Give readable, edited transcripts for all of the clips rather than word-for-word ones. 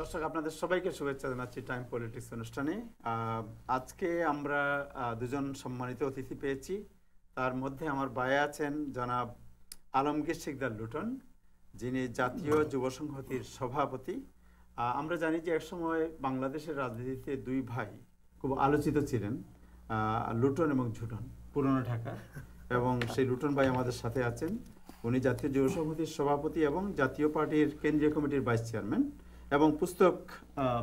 দর্শক আপনাদের সবাইকে শুভেচ্ছা জানাচ্ছি টাইম পলিটিক্স অনুষ্ঠানে। আজকে আমরা দুজন সম্মানিত অতিথি পেয়েছি। তার মধ্যে আমার ভাই আছেন জনাব আলমগীর শিকদার লুটন, যিনি জাতীয় যুব সংহতির সভাপতি। আমরা জানি যে একসময় বাংলাদেশের রাজনীতিতে দুই ভাই খুব আলোচিত ছিলেন, লুটন এবং ঝুটন, পুরনো ঢাকা। এবং সেই লুটন ভাই আমাদের সাথে আছেন। উনি জাতীয় যুব সংহতির সভাপতি এবং জাতীয় পার্টির কেন্দ্রীয় কমিটির ভাইস চেয়ারম্যান এবং পুস্তক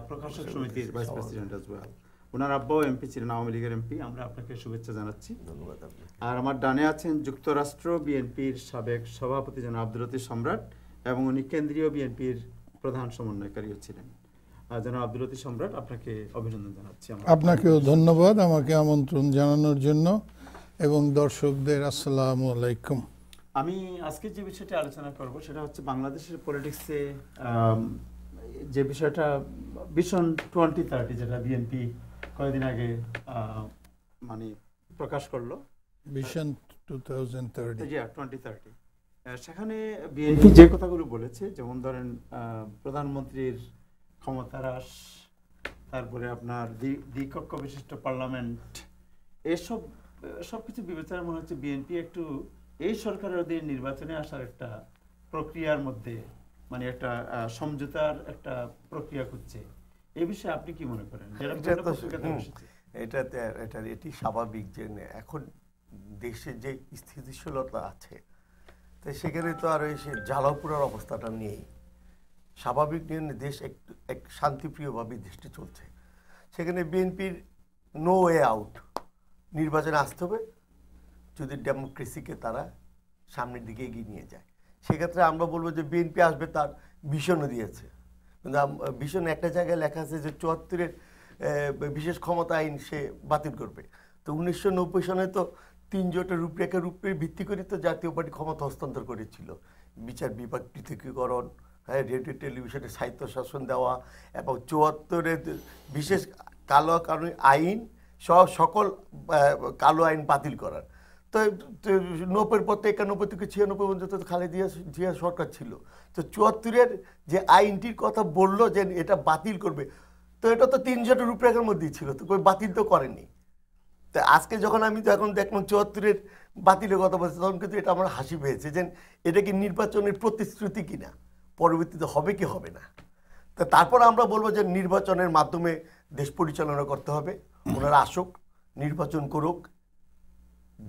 প্রকাশক সমিতির ভাইস প্রেসিডেন্ট আজ ওয়েল। ওনার আব্বাও এমপি ছিলেন, আওয়ামী লীগের এমপি। আমরা আপনাকে শুভেচ্ছা জানাচ্ছি। ধন্যবাদ। আর আমার ডানে আছেন যুক্তরাষ্ট্র বিএনপির সাবেক সভাপতি জনাব আব্দুল লতিফ সম্রাট, এবং উনি কেন্দ্রীয় বিএনপির প্রধান সমন্বয়কারীও ছিলেন। জনাব আব্দুল লতিফ সম্রাট, আপনাকে অভিনন্দন জানাচ্ছি। আপনাকেও ধন্যবাদ আমাকে আমন্ত্রণ জানানোর জন্য, এবং দর্শকদের আসসালামু আলাইকুম। আমি আজকে যে বিষয়টি আলোচনা করব সেটা হচ্ছে বাংলাদেশের পলিটিক্সে যে বিষয়টা ভিশন 2030, যেটা বিএনপি কয়েকদিন আগে মানে প্রকাশ করলো, ভিশন 2030। সেখানে বিএনপি যে কথাগুলো বলেছে, যেমন ধরেন প্রধানমন্ত্রীর ক্ষমতা হ্রাস, তারপরে আপনার দ্বিকক্ষ বিশিষ্ট পার্লামেন্ট, এসব সবকিছু বিবেচনা মনে হচ্ছে বিএনপি একটু এই সরকারের অধীনে নির্বাচনে আসার একটা প্রক্রিয়ার মধ্যে, মানে একটা সমঝোতার একটা প্রক্রিয়া করছে। এই বিষয়ে আপনি কি মনে করেন? এটি স্বাভাবিক যে এখন দেশে যে স্থিতিশীলতা আছে, তাই সেখানে তো আর সে জ্বালাপুরার অবস্থাটা নেই। স্বাভাবিক নিয়মে দেশ এক শান্তিপ্রিয়ভাবে দেশটি চলছে। সেখানে বিএনপির নো ওয়ে আউট, নির্বাচনে আসতে হবে যদি ডেমোক্রেসিকে তারা সামনের দিকে এগিয়ে নিয়ে যায়। সেক্ষেত্রে আমরা বলবো যে বিএনপি আসবে, তার ভিশনও দিয়েছে। কিন্তু ভিশন একটা জায়গায় লেখা আছে যে 74-এর বিশেষ ক্ষমতা আইন সে বাতিল করবে। তো 1990 সনে তো 3 জোটের রূপরেখার উপরে ভিত্তি করে তো জাতীয় পার্টি ক্ষমতা হস্তান্তর করেছিল। বিচার বিভাগ পৃথকীকরণ, রেডিও টেলিভিশনে সাহিত্য শাসন দেওয়া, এবং 74-এর বিশেষ কালো কানুন আইন সকল কালো আইন বাতিল করার। তো 90-এর পর থেকে 91 থেকে 96 পর্যন্ত খালেদা জিয়া সরকার ছিল। তো 74-এর যে আইনটির কথা বললো যে এটা বাতিল করবে, তো এটা তো 3 জোটের রূপরেখার মধ্যেই ছিল, তো કોઈ বাতিল তো করেনি। তো আজকে যখন আমি তো এখন দেখলাম 74-এর বাতিলের কথা বলছে, তখন কিন্তু এটা আমার হাসি পেয়েছে যে এটা কি নির্বাচনের প্রতিশ্রুতি কিনা, পরবর্তীতে হবে কি হবে না। তো তারপর আমরা বলবো যে নির্বাচনের মাধ্যমে দেশ পরিচালনা করতে হবে। ওনারা আসুক, নির্বাচন করুক,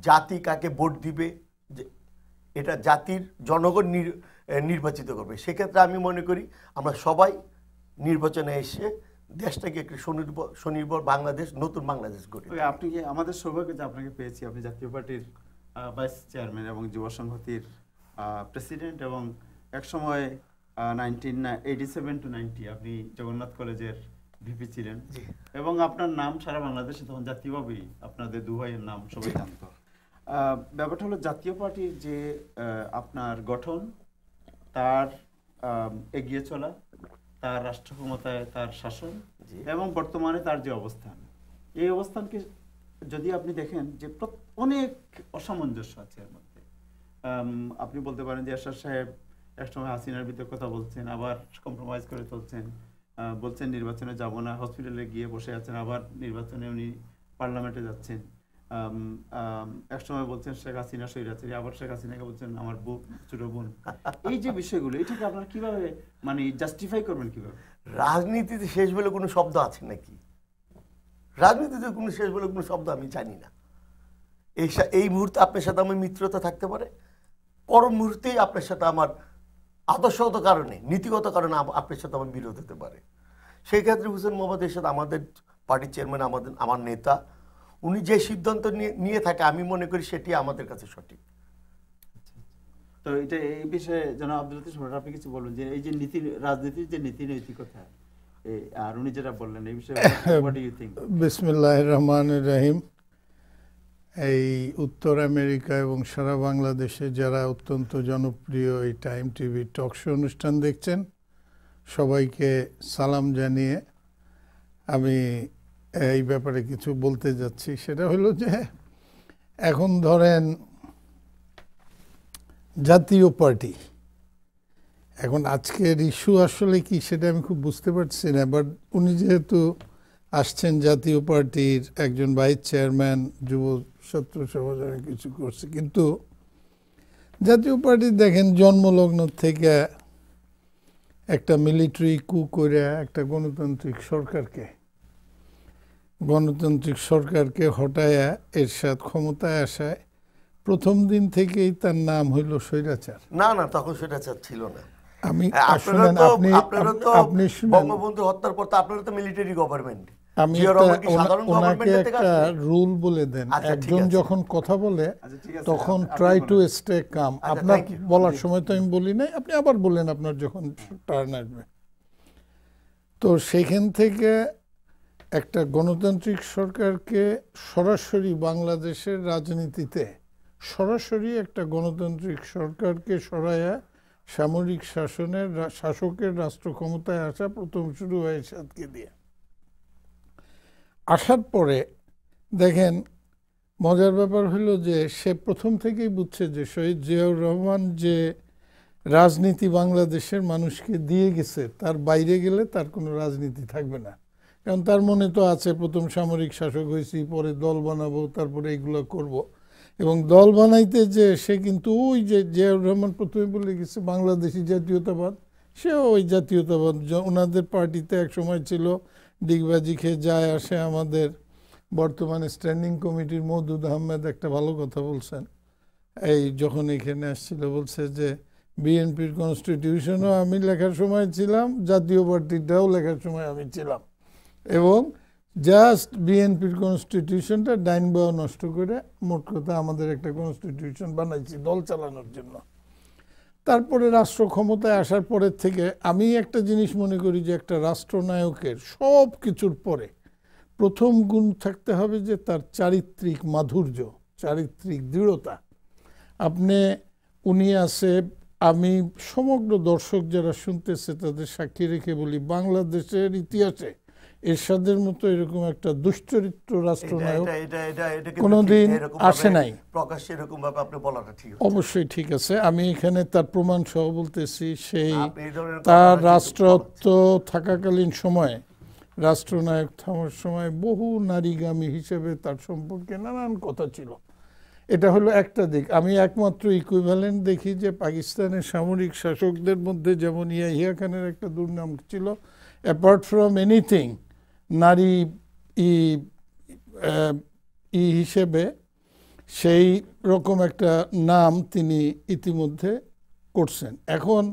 জাতি কাকে ভোট দিবে যে এটা জাতির জনগণ নির্বাচিত করবে। সেক্ষেত্রে আমি মনে করি আমরা সবাই নির্বাচনে এসে দেশটাকে একটি স্বনির্ভর বাংলাদেশ, নতুন বাংলাদেশ গড়ে। আপনি কি আমাদের সৌভাগ্য যে আপনাকে পেয়েছি। আপনি জাতীয় পার্টির ভাইস চেয়ারম্যান এবং যুব সংহতির প্রেসিডেন্ট, এবং একসময় 1987 to 90 আপনি জগন্নাথ কলেজের ভিপি ছিলেন, এবং আপনার নাম সারা বাংলাদেশে তখন জাতীয়ভাবেই আপনাদের দু ভাইয়ের নাম সবাই জানত। ব্যাপারটা হলো জাতীয় পার্টির যে আপনার গঠন, তার এগিয়ে চলা, তার রাষ্ট্র ক্ষমতায় তার শাসন, এবং বর্তমানে তার যে অবস্থান, এই অবস্থানকে যদি আপনি দেখেন যে অনেক অসামঞ্জস্য আছে এর মধ্যে। আপনি বলতে পারেন যে এরশাদ সাহেব একসময় হাসিনার বিরুদ্ধে কথা বলছেন, আবার কম্প্রোমাইজ করে চলছেন, বলছেন নির্বাচনে যাব না, হসপিটালে গিয়ে বসে আছেন, আবার নির্বাচনে উনি পার্লামেন্টে যাচ্ছেন। একসময় বলছেন শেখ হাসিনা স্বৈরাচারী, আবার শেখ হাসিনাকে বলছেন আমার ছোট বোন। এই যে বিষয়গুলো, এটাকে আপনারা কিভাবে মানে জাস্টিফাই করবেন কিভাবে? রাজনীতিতে শেষ বলে কোনো শব্দ আছে নাকি? রাজনীতিতে কোনো শেষ বলে কোনো শব্দ আমি জানি না। এই মুহূর্তে আপনার সাথে আমার মিত্রতা থাকতে পারে, পর মুহূর্তেই আপনার সাথে আমার আদর্শগত কারণে, নীতিগত কারণে আপনার সাথে আমার বিরোধ হতে পারে। সেই ক্ষেত্রে হোসেন মোহাম্মদ এরশাদ আমাদের পার্টির চেয়ারম্যান, আমার নেতা, উনি যে সিদ্ধান্ত নিয়ে থাকে আমি মনে করি সেটি আমাদের কাছে সঠিক। তো এটা এই বিষয়ে জনাব আব্দুল লতিফ সম্রাট, আপনি কিছু বলুন যে এই যে নীতি, রাজনীতির যে নীতি নৈতিকতা, আর উনি যেটা বললেন এই বিষয়ে what do you think? বিসমিল্লাহির রহমানির রহিম। এই উত্তর আমেরিকা এবং সারা বাংলাদেশে যারা অত্যন্ত জনপ্রিয় এই টাইম টিভি টক শো অনুষ্ঠান দেখছেন, সবাইকে সালাম জানিয়ে আমি এই ব্যাপারে কিছু বলতে যাচ্ছি। সেটা হলো যে এখন ধরেন জাতীয় পার্টি এখন আজকের ইস্যু আসলে কি সেটা আমি খুব বুঝতে পারছি না, বাট উনি যেহেতু আসছেন জাতীয় পার্টির একজন ভাইস চেয়ারম্যান, যুব ছাত্র সমাজ অনেক কিছু করছে, কিন্তু জাতীয় পার্টি দেখেন জন্মলগ্ন থেকে একটা মিলিটারি কু করে একটা গণতান্ত্রিক সরকারকে হটায়া এরশাদ ক্ষমতায় আসায় প্রথম দিন থেকেই তার নাম হইল স্বৈরাচার। না না, তখন স্বৈরাচার ছিল না। আমি আপনারা তো বঙ্গবন্ধু হত্যার পর তো আপনারা তো মিলিটারি গভর্নমেন্ট। আমি ওনাকে একটা রুল বলে দেন, একজন যখন কথা বলে তখন ট্রাই টু স্টে কাম। আপনার বলার সময় তো আমি বলি নাই, আপনি আবার বলেন আপনার যখন টার্ন আসবে। তো সেখান থেকে একটা গণতান্ত্রিক সরকারকে সরাসরি বাংলাদেশের রাজনীতিতে সরাসরি একটা গণতান্ত্রিক সরকারকে সরাইয়া সামরিক শাসকের রাষ্ট্র ক্ষমতায় আসা প্রথম শুরু হয় এরশাদকে দিয়ে। আসার পরে দেখেন মজার ব্যাপার হলো যে সে প্রথম থেকেই বুঝছে যে শহীদ জিয়াউর রহমান যে রাজনীতি বাংলাদেশের মানুষকে দিয়ে গেছে তার বাইরে গেলে তার কোনো রাজনীতি থাকবে না। কারণ তার মনে তো আছে প্রথম সামরিক শাসক হয়েছি, পরে দল বানাবো, তারপরে এগুলো করব। এবং দল বানাইতে যে সে কিন্তু ওই যে জিয়াউর রহমান প্রথমে বলে গেছে বাংলাদেশি জাতীয়তাবাদ, সেও ওই জাতীয়তাবাদ। ওনাদের পার্টিতে এক সময় ছিল ডিগবাজি খেয়ে যায় আসে। আমাদের বর্তমানে স্ট্যান্ডিং কমিটির মওদুদ আহমেদ একটা ভালো কথা বলছেন, এই যখন এখানে আসছিল, বলছে যে বিএনপির কনস্টিটিউশনও আমি লেখার সময় ছিলাম, জাতীয় পার্টিটাও লেখার সময় আমি ছিলাম, এবং জাস্ট বিএনপির কনস্টিটিউশনটা ডাইন বাও নষ্ট করে মোট কথা আমাদের একটা কনস্টিটিউশন বানাইছি দল চালানোর জন্য। তারপরে রাষ্ট্র ক্ষমতায় আসার পরের থেকে আমি একটা জিনিস মনে করি যে একটা রাষ্ট্রনায়কের সব কিছুর পরে প্রথম গুণ থাকতে হবে যে তার চারিত্রিক মাধুর্য, চারিত্রিক দৃঢ়তা। উনি আছে, আমি সমগ্র দর্শক যারা শুনতেছে তাদের সাক্ষী রেখে বলি, বাংলাদেশের ইতিহাসে এরশাদের মতো এরকম একটা দুশ্চরিত্র রাষ্ট্রনায়ক কোনোদিন আসে নাই। প্রকাশ্যে এরকম ভাবে আপনি বলাটা ঠিক, অবশ্যই ঠিক আছে। আমি এখানে তার প্রমাণ সহ বলতেছি, সেই তার রাষ্ট্রত্ব থাকাকালীন সময়ে, রাষ্ট্রনায়ক থামার সময় বহু নারীগামী হিসেবে তার সম্পর্কে নানান কথা ছিল। এটা হলো একটা দিক। আমি একমাত্র ইকুইভ্যালেন্ট দেখি যে পাকিস্তানের সামরিক শাসকদের মধ্যে যেমন ইয়াহিয়া খানের একটা দুর্নাম ছিল, অ্যাপার্ট ফ্রম এনিথিং নারী হিসেবে সেই রকম একটা নাম তিনি ইতিমধ্যে করছেন। এখন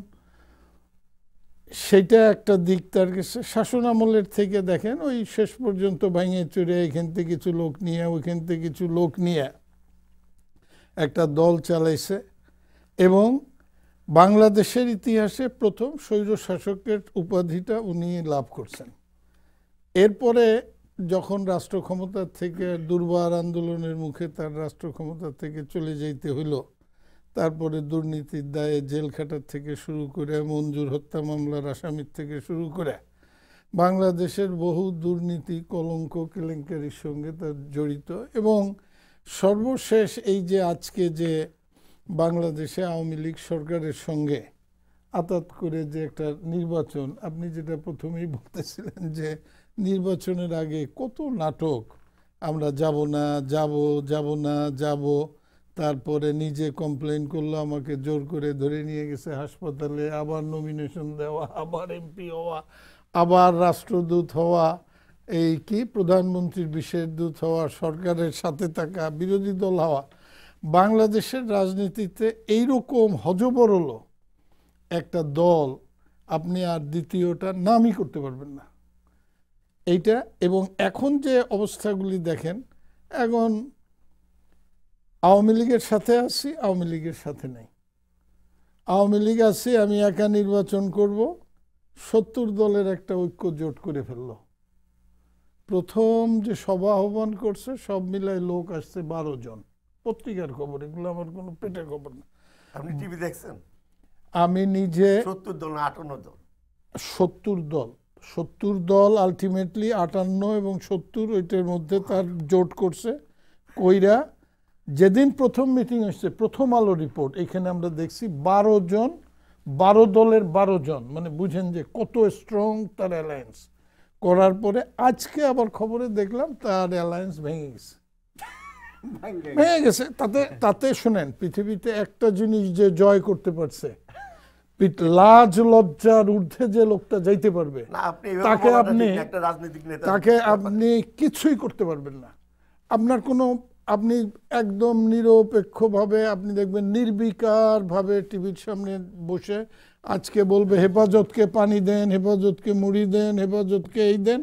সেইটা একটা দিক তার কাছে। শাসন আমলের থেকে দেখেন ওই শেষ পর্যন্ত ভাঙে চড়ে এখান থেকে কিছু লোক নিয়ে ওইখান থেকে কিছু লোক নিয়ে একটা দল চালাইছে, এবং বাংলাদেশের ইতিহাসে প্রথম স্বৈরশাসকের উপাধিটা উনি লাভ করছেন। এরপরে যখন রাষ্ট্র ক্ষমতা থেকে দুর্বার আন্দোলনের মুখে তার রাষ্ট্র ক্ষমতা থেকে চলে যেতে হইল, তারপরে দুর্নীতির দায়ে জেল খাটার থেকে শুরু করে মঞ্জুর হত্যা মামলার আসামির থেকে শুরু করে বাংলাদেশের বহু দুর্নীতি কলঙ্ক কেলেঙ্কারির সঙ্গে তার জড়িত। এবং সর্বশেষ এই যে আজকে যে বাংলাদেশে আওয়ামী লীগ সরকারের সঙ্গে আতাত করে যে একটা নির্বাচন, আপনি যেটা প্রথমেই বলতেছিলেন যে নির্বাচনের আগে কত নাটক, আমরা যাব না যাব, তারপরে নিজে কমপ্লেন করলো, আমাকে জোর করে ধরে নিয়ে গেছে হাসপাতালে, আবার নমিনেশন দেওয়া, আবার এমপি হওয়া, আবার রাষ্ট্রদূত হওয়া, এই কি প্রধানমন্ত্রীর বিশেষ দূত হওয়া, সরকারের সাথে থাকা, বিরোধী দল হওয়া। বাংলাদেশের রাজনীতিতে এইরকম হজবরল একটা দল আপনি আর দ্বিতীয়টা নামই করতে পারবেন না এইটা। এবং এখন যে অবস্থাগুলি দেখেন, এখন আওয়ামী লীগের সাথে আছি, আওয়ামী লীগের সাথে নেই। আওয়ামী লীগ আছি আমি একা নির্বাচন করব, 70 দলের একটা ঐক্য জোট করে ফেলল। প্রথম যে সভা আহ্বান করছে সব মিলাই লোক আসছে 12 জন, পত্রিকার খবর, এগুলো আমার কোনো পেটের খবর না। আপনি টিভি দেখছেন? আমি নিজে 70 দল না 58 দল? 70 দল আলটিমেটলি 58 এবং 70 ওইটার মধ্যে তার জোট করছে কইরা। যেদিন প্রথম মিটিং হচ্ছে, প্রথম আলো রিপোর্ট, এখানে আমরা দেখছি 12 জন 12 দলের 12 জন, মানে বুঝেন যে কত স্ট্রং তার অ্যালায়েন্স করার পরে আজকে আবার খবরে দেখলাম তার অ্যালায়েন্স ভেঙে গেছে। ভেঙে গেছে তাতে শুনেন, পৃথিবীতে একটা জিনিস যে জয় করতে পারছে, লাজ লজ্জার ঊর্ধ্বে যে লোকটা যাইতে পারবে তাকে আপনি কিছুই করতে পারবেন না। আপনার কোনো, আপনি একদম নিরপেক্ষভাবে আপনি দেখবেন নির্বিকারভাবে টিভির সামনে বসে আজকে বলবে হেফাজতকে পানি দেন, হেফাজতকে মুড়ি দেন, হেফাজতকে এই দেন।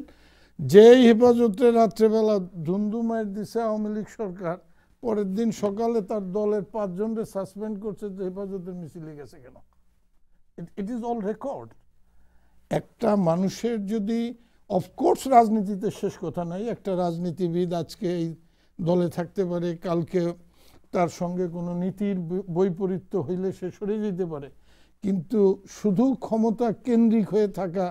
যেই হেফাজতে রাত্রেবেলা ধুন্দুমায়ের দিছে আওয়ামী লীগ সরকার, পরের দিন সকালে তার দলের 5 জনকে সাসপেন্ড করছে যে হেফাজতের মিছিলে গেছে কেন। It is all record. একটা মানুষের যদি, অফকোর্স রাজনীতিতে শেষ কথা নাই, একটা রাজনীতিবিদ আজকে এই দলে থাকতে পারে, কালকে তার সঙ্গে কোনো নীতির বৈপরীত্য হইলে সে সরে যেতে পারে, কিন্তু শুধু ক্ষমতা কেন্দ্রিক হয়ে থাকা,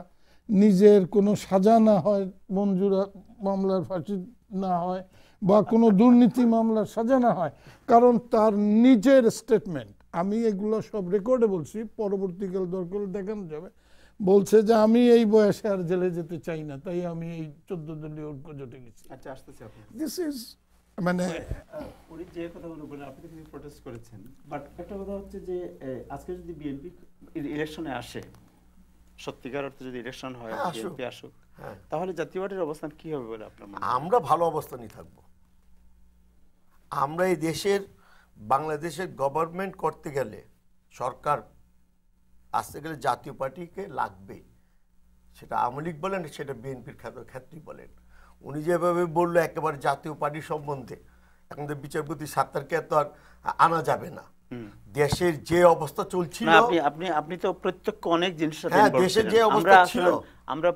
নিজের কোনো সাজা না হয়, মঞ্জুরা মামলার ফাঁসি না হয়, বা কোনো দুর্নীতি মামলার সাজা না হয়, কারণ তার নিজের স্টেটমেন্ট, আমি এগুলো সব রেকর্ডে বলছি, পরবর্তীকাল দরকার দেখানো যাবে, বলছে যে আমি এই বয়সে আর জেলে যেতে চাই না, তাই আমি এই 14 দলীয় ঐক্য জোটে গেছি। আচ্ছা, আসতেছি আপনি। দিস ইজ মানে উনি যে কথাগুলো বলেন, আপনি তো প্রোটেস্ট করেছেন, বাট একটা কথা হচ্ছে যে আজকে যদি বিএনপি ইলেকশনে আসে, সত্যিকার অর্থে যদি ইলেকশন হয়, বিএনপি আসুক, তাহলে জাতীয় পার্টির অবস্থান কি হবে বলে আপনার মনে হয়? আমরা ভালো অবস্থানই থাকবো। আমরা এই দেশের, বাংলাদেশের গভর্নমেন্ট করতে গেলে, সরকার আসতে গেলে জাতীয় পার্টিকে লাগবে। সেটা আওয়ামী লীগ বলেন, সেটা বিএনপির ক্ষেত্রেই বলেন। উনি যেভাবে বললো একেবারে জাতীয় পার্টি সম্বন্ধে, এখন তো বিচারপতি সাত্তারকে তো আর আনা যাবে না। দেশের যে অবস্থা চলছিল, আপনি তো প্রত্যক্ষ অনেক জিনিসের সাথে হ্যাঁ, দেশের যে অবস্থা ছিল, আমরা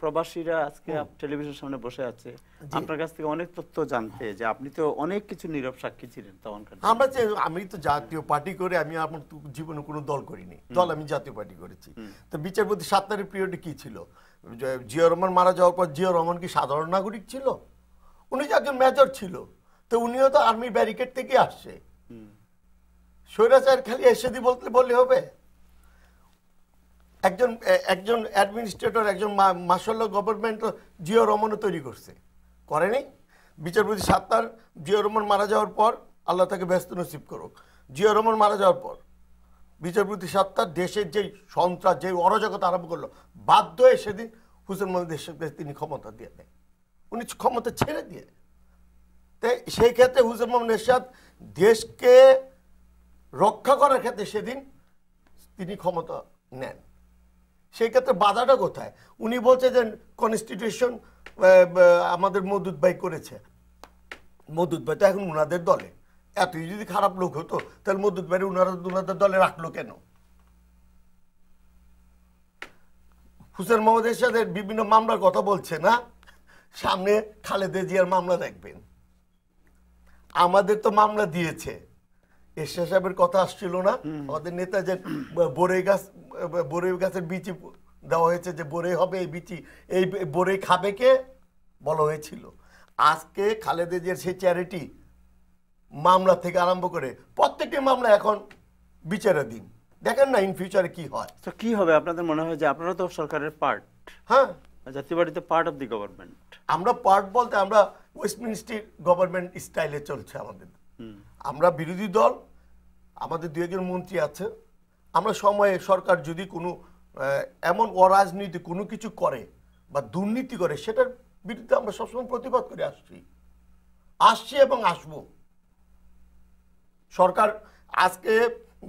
প্রবাসীরা আজকে টেলিভিশনের সামনে বসে আছে, আপনার কাছ থেকে অনেক তথ্য জানতে, যে আপনি তো অনেক কিছু নীরব সাক্ষী ছিলেন তখনকার। আমি তো জাতীয় পার্টি করে, আমি আমার জীবনে কোনো দল করিনি, দল আমি জাতীয় পার্টি করেছি। তো বিচারপতি সাত্তারের পিরিয়ডে কি ছিল? জিয়া রহমান মারা যাওয়ার পর জিয়া রহমান কি সাধারণ নাগরিক ছিল? উনি একজন মেজর ছিল, তো উনিও তো আর্মি ব্যারিকেড থেকে আসছে। স্বৈরাচার খালি এসে বললে হবে? একজন অ্যাডমিনিস্ট্রেটর, একজন মার্শাল গভর্নমেন্ট জিয়া রহমানও তৈরি করছে, করেনি? বিচারপতি সাত্তার জিয়া রহমান মারা যাওয়ার পর, আল্লাহ তাকে ব্যস্ত নসিব করুক, জিয়া রহমান মারা যাওয়ার পর বিচারপতি সাত্তার দেশের যেই সন্ত্রাস, যে অরাজকতা আরম্ভ করলো, বাধ্য হয়ে সেদিন হুসেন মোহাম্মদ এরশাদকে তিনি ক্ষমতা দিয়ে দেয়, উনি ক্ষমতা ছেড়ে দিয়ে। তাই সেই ক্ষেত্রে হুসেন মোহাম্মদ এরশাদ দেশকে রক্ষা করার ক্ষেত্রে সেদিন তিনি ক্ষমতা নেন। সেই ক্ষেত্রে বাধাটা কোথায়? উনি বলছে যে কনস্টিটিউশন আমাদের মওদুদ ভাই করেছে। মওদুদ ভাই তো এখন উনাদের দলে, এতই যদি খারাপ লোক হতো তাহলে মওদুদ ভাই উনাদের দলে রাখলো কেন? হুসেন মোহাম্মদ এরশাদের বিভিন্ন মামলার কথা বলছে না, সামনে খালেদা জিয়ার মামলা দেখবেন। আমাদের তো মামলা দিয়েছে, এরশাদ সাহেবের কথা আসছিল না, আমাদের নেতা যে বরই গাছের বিচি দেওয়া হয়েছে, যে বরই হবে, এই বিচি, এই বরই খাবে কে বলা হয়েছিল। আজকে খালেদা জিয়ার সেই চ্যারিটি মামলা থেকে আরম্ভ করে প্রত্যেকটি মামলা এখন বিচারাধীন। দেখেন না ইন ফিউচারে কি হয়। তো কি হবে আপনাদের মনে হয়? যে আপনারা তো সরকারের পার্ট, হ্যাঁ, জাতীয় পার্টিতে পার্ট অফ দি গভর্নমেন্ট। আমরা পার্ট বলতে আমরা ওয়েস্টমিনিস্টার গভর্নমেন্ট স্টাইলে চলছে আমাদের। আমরা বিরোধী দল, আমাদের 2-1 মন্ত্রী আছে। আমরা সময়ে সরকার যদি কোনো এমন অরাজনৈতিক কোনো কিছু করে বা দুর্নীতি করে, সেটার বিরুদ্ধে আমরা সবসময় প্রতিবাদ করে আসছি এবং আসবো। সরকার আজকে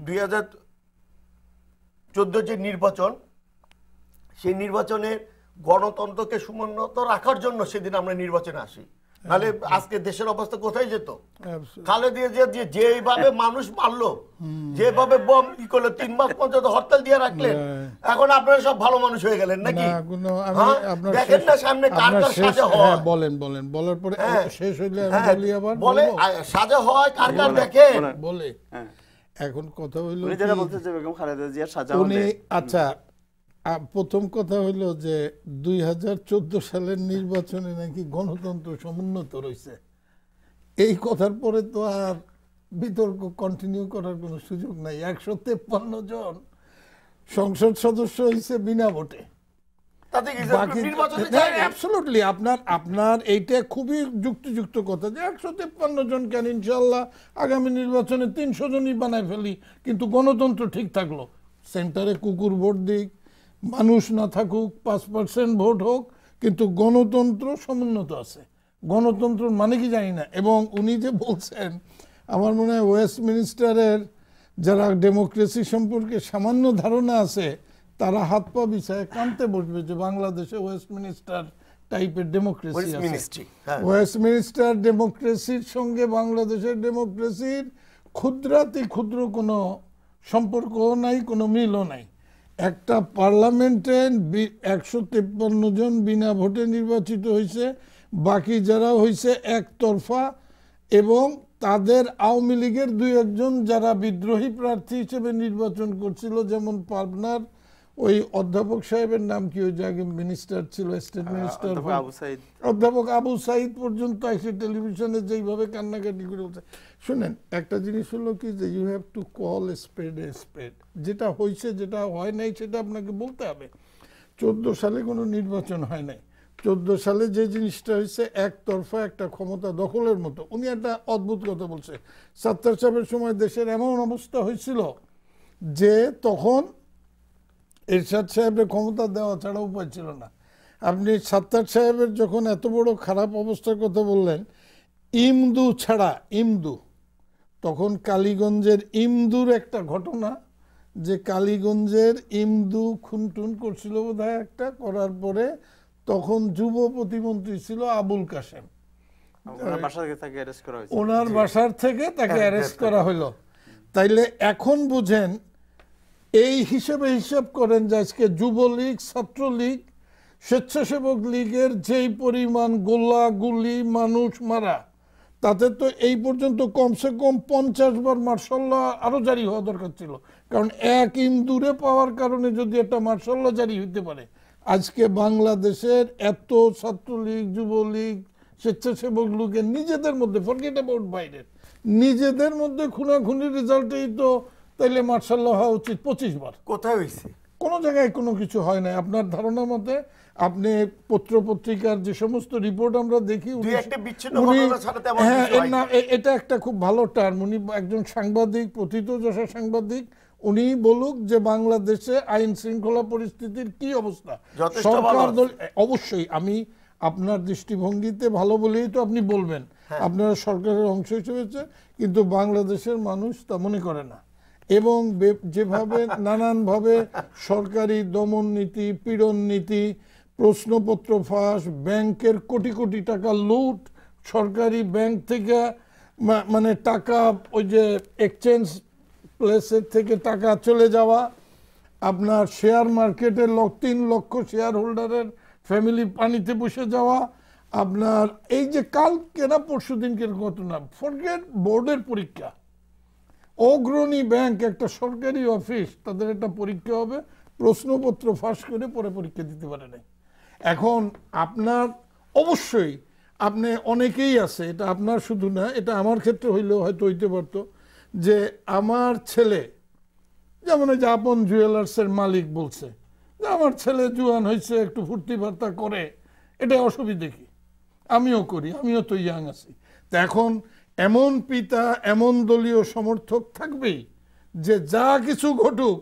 2014 যে নির্বাচন, সেই নির্বাচনের গণতন্ত্রকে সমুন্নত রাখার জন্য সেদিন আমরা নির্বাচনে আসি, নাহলে আজকে দেশের অবস্থা কোথায় যেত? খালেদা জিয়া যেভাবে মানুষ মারলো, যেভাবে বম ই করলো, 3 মাস পর্যন্ত হরতাল দিয়ে রাখলেন, এখন আপনারা সব ভালো মানুষ হয়ে গেলেন নাকি? দেখেন না সামনে কার কার সাজা হয়। বলেন বলার পরে শেষ হইলে আমি বলি, আবার বলে সাজা হয় কার কার দেখেন বলে। এখন কথা হইলো উনি যেটা বলতে যে বেগম খালেদা জিয়ার সাজা হলে, আচ্ছা, প্রথম কথা হইল যে 2014 সালের নির্বাচনে নাকি গণতন্ত্র সমুন্নত রয়েছে। এই কথার পরে তো আর বিতর্ক কন্টিনিউ করার কোনো সুযোগ নাই। 153 জন সংসদ সদস্য হয়েছে বিনা ভোটে। তাতে কি বাকি নির্বাচনে যায়নি? অ্যাবসলিউটলি আপনার এইটা খুবই যুক্তিযুক্ত কথা যে 153 জন কেন, ইনশাল্লাহ আগামী নির্বাচনে 300 জনই বানায় ফেলি, কিন্তু গণতন্ত্র ঠিক থাকলো। সেন্টারে কুকুর ভোট দিক, মানুষ না থাকুক, 5% ভোট হোক, কিন্তু গণতন্ত্র সমুন্নত আছে। গণতন্ত্র মানে কি জানি না। এবং উনি যে বলছেন, আমার মনে হয় ওয়েস্টমিনিস্টারের যারা ডেমোক্রেসি সম্পর্কে সামান্য ধারণা আছে তারা হাত পা বিছায় কাঁদতে বসবে যে বাংলাদেশে ওয়েস্টমিনিস্টার টাইপের ডেমোক্রেসি আছে। ওয়েস্টমিনিস্টার ডেমোক্রেসির সঙ্গে বাংলাদেশের ডেমোক্রেসির ক্ষুদ্রাতি ক্ষুদ্র কোনো সম্পর্কও নাই, কোনো মিলও নাই। একটা পার্লামেন্টে 153 জন বিনা ভোটে নির্বাচিত হয়েছে, বাকি যারা হয়েছে একতরফা, এবং তাদের আওয়ামী লীগের 2-1 যারা বিদ্রোহী প্রার্থী হিসেবে নির্বাচন করছিল, যেমন পাবনার ওই অধ্যাপক সাহেবের নাম কি, ওই যে আগে মিনিস্টার ছিল, স্টেট মিনিস্টার অধ্যাপক আবু সাইদ পর্যন্ত এসে টেলিভিশনে যেইভাবে কান্নাকাটি করে বলছে। শুনেন, একটা জিনিস হলো কি যে you have to call spade a spade. যেটা হয়েছে, যেটা হয় নাই সেটা আপনাকে বলতে হবে। 14 সালে কোনো নির্বাচন হয় নাই। 14 সালে যে জিনিসটা হয়েছে একতরফা একটা ক্ষমতা দখলের মতো। উনি একটা অদ্ভুত কথা বলছে, সাত্তার সাহেবের সময় দেশের এমন অবস্থা হয়েছিল যে তখন এরশাদ সাহেবের ক্ষমতা দেওয়া ছাড়া উপায় ছিল না। আপনি সাত্তার সাহেবের যখন এত বড় খারাপ অবস্থার কথা বললেন, ইমদু ছাড়া, ইমদু তখন কালীগঞ্জের ইমদুর একটা ঘটনা, যে কালীগঞ্জের ইমদু খুনটুন করছিল বোধহয় একটা, করার পরে তখন যুব প্রতিমন্ত্রী ছিল আবুল কাশেম, ওনার বাসার থেকে তাকে অ্যারেস্ট করা হলো। তাইলে এখন বুঝেন, এই হিসাব করেন যে আজকে যুবলীগ, ছাত্রলীগ, স্বেচ্ছাসেবক লীগের যেই পরিমাণ গোলা গুলি মানুষ মারা, তাতে তো এই পর্যন্ত কমসে কম 50 বার মার্শাল ল আরো জারি হওয়া দরকার ছিল। কারণ এক ইমদুরে পাওয়ার কারণে যদি একটা মার্শাল ল জারি হইতে পারে, আজকে বাংলাদেশের এত ছাত্রলীগ, যুবলীগ, স্বেচ্ছাসেবক লীগের নিজেদের মধ্যে, ফরগেট অ্যাবাউট বাইরের, নিজেদের মধ্যে খুনাখুনির রেজাল্টেই তো তাইলে মার্শাল ল হওয়া উচিত 25 বার। কোথায় হয়েছে? কোনো জায়গায় কোনো কিছু হয় নাই। আপনার ধারণা মতে আপনি পত্র পত্রিকার যে সমস্ত রিপোর্ট আমরা দেখি, এটা একটা খুব ভালো টার্ম, উনি একজন সাংবাদিক, প্রথিতযশা সাংবাদিক, উনি বলুক যে বাংলাদেশে আইন শৃঙ্খলা পরিস্থিতির কি অবস্থা। সরকার অবশ্যই, আমি আপনার দৃষ্টিভঙ্গিতে ভালো বলেই তো আপনি বলবেন, আপনারা সরকারের অংশ হিসেবে, কিন্তু বাংলাদেশের মানুষ তা মনে করে না। এবং যেভাবে নানানভাবে সরকারি দমন নীতি, পীড়ন নীতি, প্রশ্নপত্র ফাঁস, ব্যাংকের কোটি কোটি টাকা লুট, সরকারি ব্যাংক থেকে মানে টাকা ওই যে এক্সচেঞ্জ প্লেসের থেকে টাকা চলে যাওয়া, আপনার শেয়ার মার্কেটে 3 লক্ষ শেয়ার হোল্ডারের ফ্যামিলি পানিতে বসে যাওয়া, আপনার এই যে কালকে না পরশু দিনকের ঘটনা, ফরগেট বোর্ডের পরীক্ষা, অগ্রণী ব্যাংক একটা সরকারি অফিস, তাদের একটা পরীক্ষা হবে, প্রশ্নপত্র ফাঁস করে পরে পরীক্ষা দিতে পারে নাই। এখন আপনার অবশ্যই আপনি অনেকেই আছে, এটা আপনার শুধু না, এটা আমার ক্ষেত্রে হইলেও হয়তো হইতে পারতো, যে আমার ছেলে, যেমন এই যে আপন জুয়েলার্সের মালিক বলছে যে আমার ছেলে জুয়ান হয়েছে, একটু ফুর্তি ফার্তা করে, এটা অসুবিধে কি, আমিও করি, আমিও তো ইয়াং আছি। তো এখন এমন পিতা, এমন দলীয় সমর্থক থাকবেই যে যা কিছু ঘটুক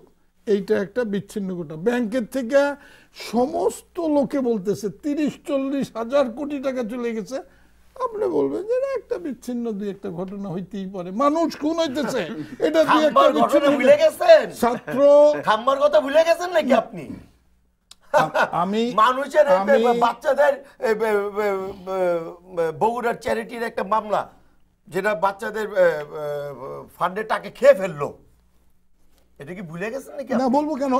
এইটা একটা বিচ্ছিন্ন ঘটনা। ব্যাংকের থেকে সমস্ত লোকে বলতেছে 30-40 হাজার কোটি টাকা চলে গেছে, আপনি বলবেন যে একটা বিচ্ছিন্ন দুই একটা ঘটনা হইতেই পারে, মানুষ খুন হইতেছে, এটা দুই একটা বিচ্ছিন্ন। ভুলে গেছেন ছাত্র খাম্বার কথা, ভুলে গেছেন নাকি আপনি? আমি মানুষের বাচ্চাদের বগুড়ার চ্যারিটির একটা মামলা, যেটা বাচ্চাদের ফান্ডের টাকা খেয়ে ফেললো, এটা কি ভুলে গেছেন নাকি? না, বলবো কেন,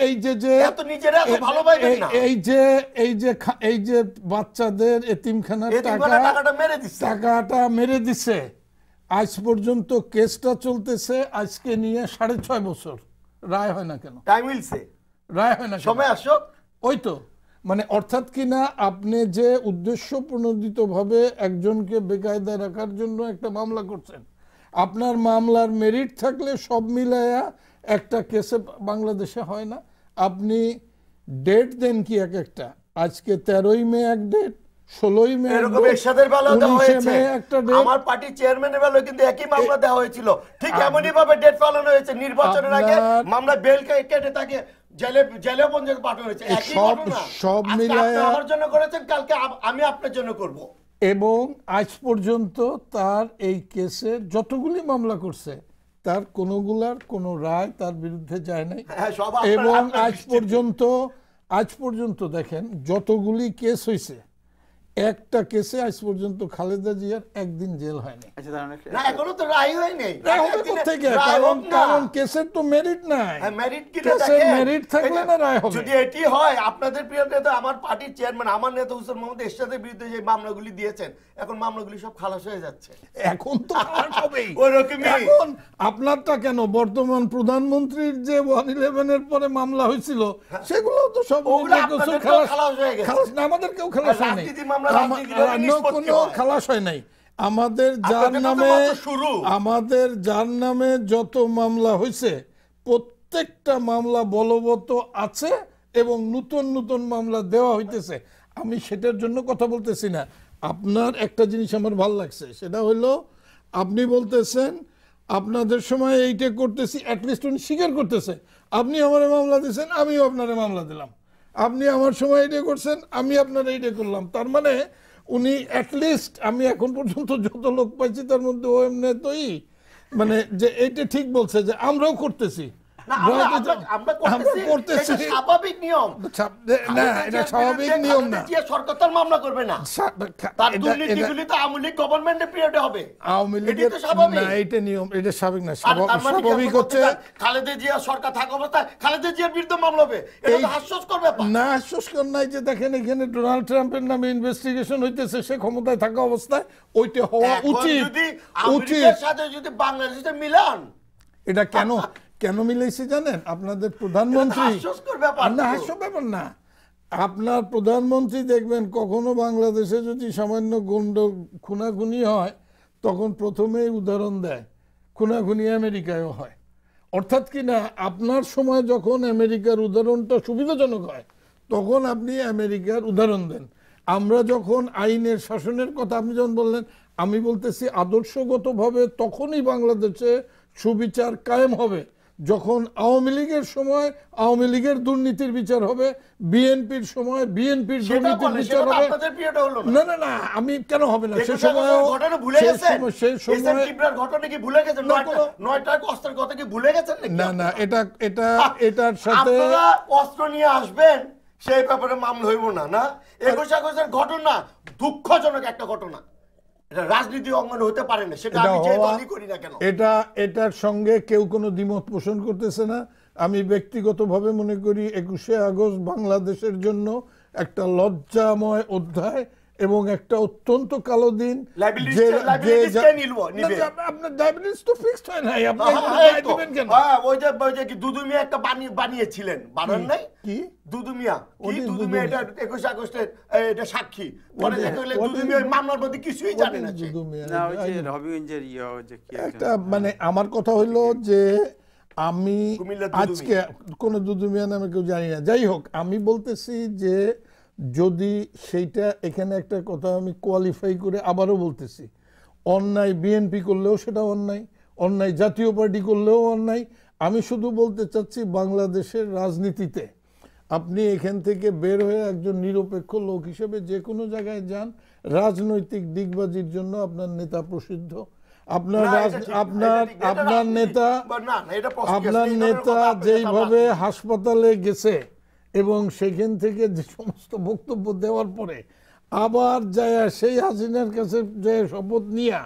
এই যে এত নিজেরা এত ভালোবাসেন না, এই যে বাচ্চাদের এতিমখানার টাকাটা মেরে দিছে, আজ পর্যন্ত কেসটা চলতেছে, আজকে নিয়ে 6.5 বছর, রায় হয় না কেন? টাইম মিলছে, রায় হয় না, সময় আসুক। ওই তো মানে অর্থাৎ কিনা আপনি যে উদ্দেশ্য প্রণোদিতভাবে একজনকে বেকায়দা রাখার জন্য একটা মামলা করছেন, আপনার মামলার মেরিট থাকলে সব মিলায়া একটা কেসে বাংলাদেশে হয় না। আপনি ডেট দেন কি এক একটা, আজকে 13ই মে এক ডেট, 16ই মে এরকম এরশাদের বেলাও দেওয়া 19 হয়েছে, একটা ডেট। আমার পার্টির চেয়ারম্যানের বেলাও কিন্তু একই মামলা দেওয়া হয়েছিল, ঠিক এমনই ভাবে ডেট পালানো হয়েছে। নির্বাচনের আগে মামলা বেল কেটে তাকে জেলে পর্যন্ত পাঠানো হয়েছে, একই ঘটনা। সব আজকে মিলায়া আপনি আমার জন্য করেছেন, কালকে আমি আপনার জন্য করব। এবং আজ পর্যন্ত তার এই কেসে যতগুলি মামলা করছে তার কোনোগুলার কোনো রায় তার বিরুদ্ধে যায় নাই। হ্যাঁ, সব আপনার- এবং আপনার আজ পর্যন্ত দেখেন যতগুলি কেস হয়েছে, একটা কেসে আজ পর্যন্ত খালেদা জিয়ার একদিন জেল হয়নি। আচ্ছা, তার মানে না, এখনো তো রায় হয়নি। রায় হবে কোত্থেকে? কারণ কেসের তো মেরিট নাই। মেরিট কি কেসের মেরিট থাকলে না রায় হবে। যদি এটি হয়, আপনাদের প্রিয় নেতা আমার পার্টির চেয়ারম্যান আমার নেতা হুসেন মোহাম্মদ এরশাদের বিরুদ্ধে যে মামলাগুলি দিয়েছেন, এখন মামলাগুলি সব খালাস হয়ে যাচ্ছে। এখন তো খালাস হবেই। ওরকমই। এখন আপনারটা কেন, বর্তমান প্রধানমন্ত্রীর যে 111 এর পরে মামলা হয়েছিল সেগুলো তো সব ওগুলো আপনাদেরকেও খালাস হয়ে গেছে। খালাস না, আমাদের কেউ খালাস হয় নাই। রাজনীতি মামলা রাজনীতিভাবে নিষ্পত্তি কোনো হয়। খালাস হয় নাই। আমাদের আপনাদের তো মাত্র শুরু। যার নামে যত মামলা হয়েছে প্রত্যেকটা মামলা বলবৎ আছে এবং নতুন নতুন মামলা দেওয়া হইতেছে। আমি সেটার জন্য কথা বলতেছি না। আপনার একটা জিনিস আমার ভালো লাগছে, সেটা হলো আপনি বলতেছেন আপনাদের সময় এইটা করতেছি, অ্যাটলিস্ট উনি স্বীকার করতেছে আপনি আমার মামলা দিয়েছেন, আমিও আপনারে মামলা দিলাম। আপনি আমার সময় এইটা করছেন, আমি আপনার এইটা করলাম। তার মানে উনি অ্যাটলিস্ট, আমি এখন পর্যন্ত যত লোক পাইছি তার মধ্যে ও এমনি তোই মানে যে এইটা ঠিক বলছে যে আমরাও করতেছি। না, আমরা করতেছি, এটা স্বাভাবিক নিয়ম। না, এটা স্বাভাবিক নিয়ম না। সরকার তার মামলা করবে না, তার দুর্নীতিগুলি তো আওয়ামী লীগ গভর্নমেন্টের পিরিয়ডে হবে। আওয়ামী লীগের না, এটা নিয়ম, এটা স্বাভাবিক না। স্বাভাবিক হচ্ছে খালেদা জিয়া সরকার থাকা অবস্থায় খালেদা জিয়ার বিরুদ্ধে মামলা হবে, এটা তো হাস্যস্কর ব্যাপার। না, হাস্যস্কর নাই যে দেখেন এখানে ডোনাল্ড ট্রাম্পের নামে ইনভেস্টিগেশন হইতেছে, সে ক্ষমতায় থাকা অবস্থায় ওইটা হওয়া উচিত। যদি আমেরিকার সাথে যদি বাংলাদেশের মিলান, এটা কেন মিলাইছি জানেন? আপনাদের প্রধানমন্ত্রী, হাস্যস্কর ব্যাপার। না হাস্য ব্যাপার না, আপনার প্রধানমন্ত্রী দেখবেন কখনো বাংলাদেশে যদি সামান্য খুনাখুনি হয় তখন প্রথমেই উদাহরণ দেয় খুনাখুনি আমেরিকায়ও হয়। অর্থাৎ কি না, আপনার সময় যখন আমেরিকার উদাহরণটা সুবিধাজনক হয় তখন আপনি আমেরিকার উদাহরণ দেন। আমরা যখন আইনের শাসনের কথা আপনি যখন বললেন, আমি বলতেছি আদর্শগতভাবে তখনই বাংলাদেশে সুবিচার কায়েম হবে যখন আওয়ামী লীগের সময় আওয়ামী লীগের দুর্নীতির বিচার হবে, বিএনপির সময় বিএনপির দুর্নীতির বিচার হবে। না না না, আমি কেন হবে না? সে সময় ঘটনা ভুলে গেছেন, সেই সময় কিবরার ঘটনা কি ভুলে গেছেন? 9টা অস্ত্রের কথা কি ভুলে গেছেন নাকি? না না, এটার সাথে আপনারা অস্ত্র নিয়ে আসবেন সেই ব্যাপারে মামলা হইব না। না, 21 আগস্টের ঘটনা দুঃখজনক একটা ঘটনা, এটা রাজনীতি অঙ্গনে হতে পারে না, সেটা আমি যে দলই করি না কেন। এটার সঙ্গে কেউ কোনো দ্বিমত পোষণ করতেছে না। আমি ব্যক্তিগতভাবে মনে করি 21শে আগস্ট বাংলাদেশের জন্য একটা লজ্জাময় অধ্যায় এবং একটা অত্যন্ত কালো দিন। আপনার ডায়াবেটিস তো ফিক্সড হয় নাই, আপনি দিবেন কেন? ওই যে কি দুদু মিয়া একটা বানিয়েছিলেন, বানান নাই কি? দুদু মিয়া এটা 21 আগস্টের এটা সাক্ষী, পরে দেখা গেল দুদু মিয়া মামলার মধ্যে কিছুই জানে না। না, ওই যে রবিগঞ্জের যে কি একটা মানে আমার কথা হলো যে আমি আজকে কোন দুদু মিয়া নামে কেউ জানি না। যাই হোক, আমি বলতেছি যে যদি সেইটা, এখানে একটা কথা আমি কোয়ালিফাই করে আবারও বলতেছি, অন্যায় বিএনপি করলেও সেটা অন্যায় জাতীয় পার্টি করলেও অন্যায়। আমি শুধু বলতে চাচ্ছি বাংলাদেশের রাজনীতিতে আপনি এখান থেকে বের হয়ে একজন নিরপেক্ষ লোক হিসেবে যে কোনো জায়গায় যান, রাজনৈতিক দিগবাজির জন্য আপনার নেতা প্রসিদ্ধ, আপনার নেতা যেইভাবে হাসপাতালে গেছে এবং সেখান থেকে যে সমস্ত বক্তব্য দেওয়ার পরে আবার যায় সেই হাসিনার কাছে যায় শপথ নিয়া,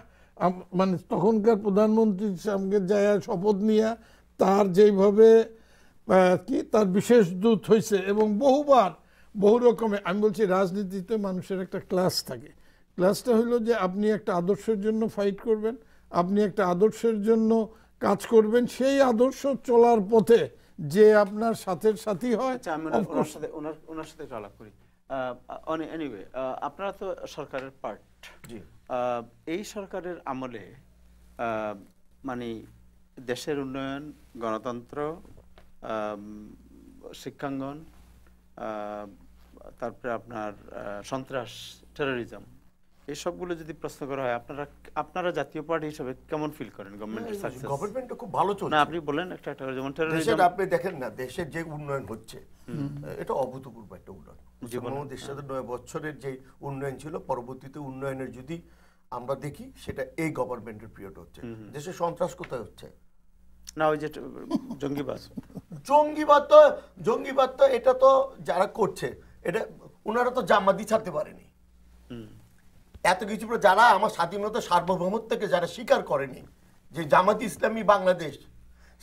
মানে তখনকার প্রধানমন্ত্রীর সঙ্গে যায় শপথ নিয়া তার যেইভাবে কি তার বিশেষ দূত হয়েছে এবং বহু রকমের। আমি বলছি রাজনীতিতে মানুষের একটা ক্লাস থাকে, ক্লাসটা হলো যে আপনি একটা আদর্শের জন্য ফাইট করবেন, আপনি একটা আদর্শের জন্য কাজ করবেন, সেই আদর্শ চলার পথে যে আপনার সাথী হয়। ওনার সাথে একটু আলাপ করি। এনিওয়ে, আপনারা তো সরকারের পার্ট। এই সরকারের আমলে মানে দেশের উন্নয়ন, গণতন্ত্র, শিক্ষাঙ্গন, তারপরে আপনার সন্ত্রাস, টেরোরিজম, এই সবগুলো যদি প্রশ্ন করা হয়, আপনারা জাতীয় পার্টি হিসেবে কেমন ফিল করেন গভর্নমেন্টের সাকসেস? গভর্নমেন্ট খুব ভালো চলছে না, আপনি বলেন একটা একটা করে, যেমন দেশের আপনি দেখেন না, দেশের যে উন্নয়ন হচ্ছে এটা অভূতপূর্ব একটা উন্নয়ন। দেশের 9 বছরের যে উন্নয়ন ছিল, পরবর্তীতে উন্নয়নের যদি আমরা দেখি সেটা এই গভর্নমেন্টের পিরিয়ড হচ্ছে। দেশে সন্ত্রাস কোথায় হচ্ছে না, ওই যে জঙ্গিবাদ তো এটা তো যারা করছে, এটা ওনারা তো জামাতি ছাড়তে পারেনি। এত কিছু যারা আমার স্বাধীনতা সার্বভৌমত্বকে যারা স্বীকার করেনি, যে জামাতি ইসলামী বাংলাদেশ,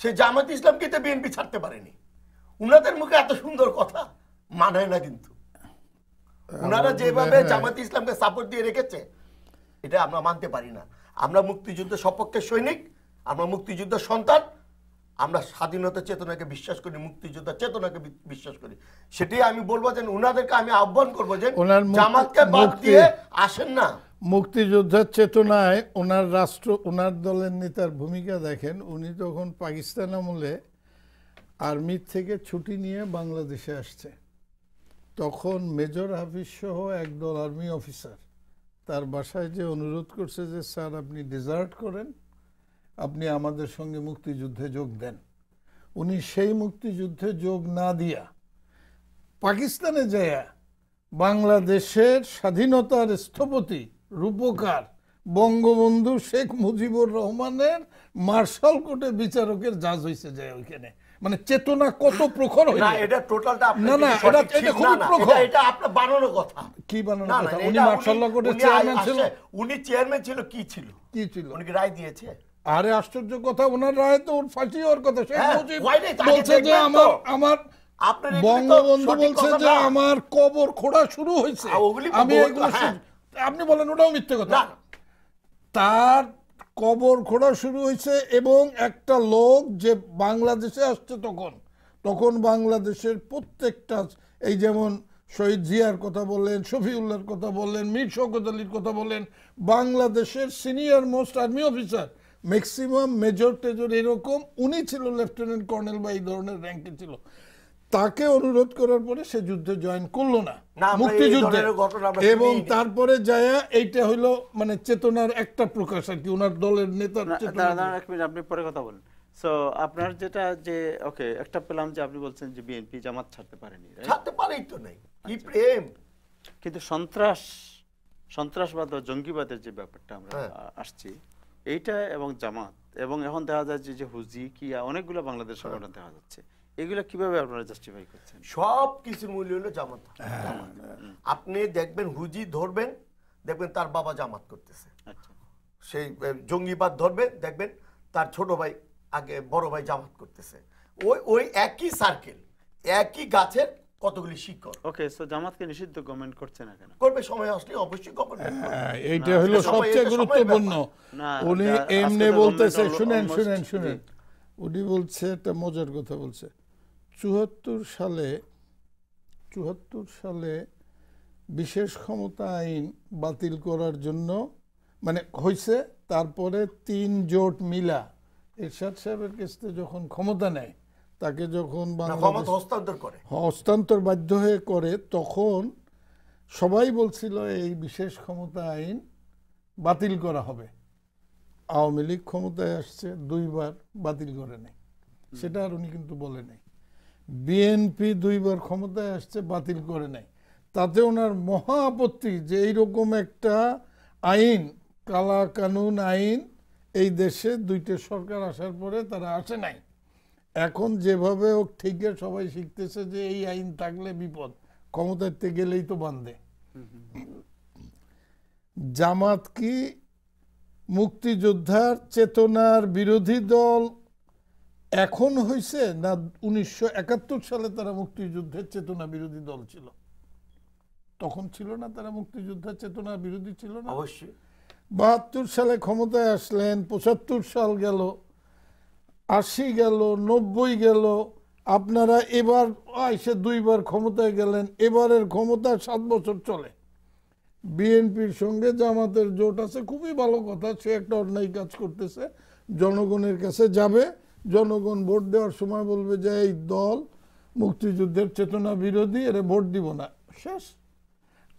সেই জামাতি ইসলামকে তো বিএনপি ছাড়তে পারেনি। উনাদের মুখে এত সুন্দর কথা মানায় না, কিন্তু উনারা যেভাবে জামাতি ইসলামকে সাপোর্ট দিয়ে রেখেছে এটা আমরা মানতে পারি না। আমরা মুক্তিযুদ্ধের সপক্ষে সৈনিক, আমরা মুক্তিযুদ্ধের সন্তান, আমরা স্বাধীনতা চেতনাকে বিশ্বাস করি, মুক্তিযোদ্ধা চেতনাকে বিশ্বাস করি। সেটাই আমি বলবো যে উনাদেরকে আমি আহ্বান করবো যে জামাতকে বাদ দিয়ে আসেন না। মুক্তিযোদ্ধার চেতনায় ওনার রাষ্ট্র, ওনার দলের নেতার ভূমিকা দেখেন। উনি তখন পাকিস্তান আমলে আর্মির থেকে ছুটি নিয়ে বাংলাদেশে আসছে। তখন মেজর হাফিজ সহ একদল আর্মি অফিসার তার বাসায় যে অনুরোধ করছে যে স্যার আপনি ডিজার্ট করেন, আপনি আমাদের সঙ্গে মুক্তিযুদ্ধে যোগ দেন। উনি সেই মুক্তিযুদ্ধে যোগ না দিয়া পাকিস্তানে যায় বাংলাদেশের স্বাধীনতার স্থপতি রূপকার বঙ্গবন্ধু শেখ মুজিবুর রহমানের মার্শাল কোর্টে বিচারকের জাজ হয়েছে যায় ওইখানে। মানে চেতনা কত প্রখর হয়ে না, এটা টোটালটা না না এটা খুব প্রখর। এটা আপনার বানানো কথা। কি বানানো কথা? উনি মার্শাল ল কোর্টের চেয়ারম্যান ছিল। উনি চেয়ারম্যান ছিল, কি ছিল? উনি কি রায় দিয়েছে? আরে আশ্চর্য কথা, ওনার রায় তো ওর ফাঁসি হওয়ার কথা। শেখ মুজিব বলছে যে আমার বঙ্গবন্ধু বলছে যে আমার কবর খোঁড়া শুরু হয়েছে, আমি এগুলো আপনি বলেন ওটাও মিথ্যে কথা। তার কবর খোঁড়া শুরু হয়েছে এবং একটা লোক যে বাংলাদেশে আসছে তখন বাংলাদেশের প্রত্যেকটা, এই যেমন শহীদ জিয়ার কথা বললেন, শফিউল্লাহর কথা বললেন, মীর শওকত আলীর কথা বললেন, বাংলাদেশের senior most army officer, maximum major টেজর এরকম, উনি ছিল লেফটেন্যান্ট কর্নেল বা এই ধরনের র্যাঙ্কে ছিল। তাকে অনুরোধ করার পরে সে যুদ্ধে জয়েন করলো না, মুক্তিযুদ্ধে। এবং তারপরে যায়া এইটা হইলো মানে চেতনার একটা প্রকাশ আর কি, ওনার দলের নেতার চেতনা। আপনি পরে কথা বলেন। সো আপনার যেটা যে ওকে একটা পেলাম যে আপনি বলছেন যে বিএনপি জামাত ছাড়তে পারেনি, ছাড়তে পারেই তো নাই, কি প্রেম। কিন্তু সন্ত্রাসবাদ বা জঙ্গিবাদের যে ব্যাপারটা আমরা আসছি, এইটা এবং জামাত, এবং এখন দেখা যায় যে হুজি কিয়া অনেকগুলো বাংলাদেশ সংগঠন দেখা যাচ্ছে, এগুলো কিভাবে আপনারা জাস্টিফাই করছেন? সব কিছুর মূল্য হলো জামাত। আপনি দেখবেন হুজি ধরবেন, দেখবেন তার বাবা জামাত করতেছে। সেই জঙ্গিবাদ ধরবেন, দেখবেন তার ছোট ভাই আগে বড় ভাই জামাত করতেছে। ওই একই সার্কেল, একই গাছের কতগুলি শিকড়। ওকে, সো জামাতকে নিষিদ্ধ গভর্নমেন্ট করছে না কেন? করবে, সময় আসলে অবশ্যই গভর্নমেন্ট। এইটা হলো সবচেয়ে গুরুত্বপূর্ণ। উনি এমনি বলতেছে, শুনেন, উনি বলছে একটা মজার কথা বলছে। ৭৪ সালে বিশেষ ক্ষমতা আইন বাতিল করার জন্য মানে হয়েছে, তারপরে 3 জোট মিলা এরশাদ সাহেবের কাছে যখন ক্ষমতা নেয়, তাকে যখন হস্তান্তর বাধ্য হয়ে করে, তখন সবাই বলছিল এই বিশেষ ক্ষমতা আইন বাতিল করা হবে। আওয়ামী লীগ ক্ষমতায় আসছে, 2 বার বাতিল করে নেই, সেটা আর উনি কিন্তু বলে নাই। বিএনপি 2 বার ক্ষমতায় আসছে, বাতিল করে নাই। তাতে ওনার মহা আপত্তি যে এইরকম একটা আইন, কালা কানুন আইন এই দেশে 2টে সরকার আসার পরে তারা আসে নাই। এখন যেভাবে ও ঠিক সবাই শিখতেছে যে এই আইন থাকলে বিপদ, ক্ষমতাতে গেলেই তো বান্ধে। জামাত কি মুক্তিযোদ্ধার চেতনার বিরোধী দল এখন হয়েছে, না 1971 সালে তারা মুক্তিযুদ্ধের চেতনা বিরোধী দল ছিল? তখন ছিল না, তারা মুক্তিযোদ্ধার চেতনা বিরোধী ছিল না? অবশ্যই। 72 সালে ক্ষমতায় আসলেন, 75 সাল গেল, 80 গেল, 90 গেল, আপনারা এবার এসে 2 বার ক্ষমতায় গেলেন। এবারের ক্ষমতা 7 বছর চলে। বিএনপির সঙ্গে জামাতের জোট আছে, খুবই ভালো কথা, সে একটা অন্যায় কাজ করতেছে, জনগণের কাছে যাবে, জনগণ ভোট দেওয়ার সময় বলবে যে এই দল মুক্তিযুদ্ধের চেতনা বিরোধী, এরা ভোট দিব না, শেষ।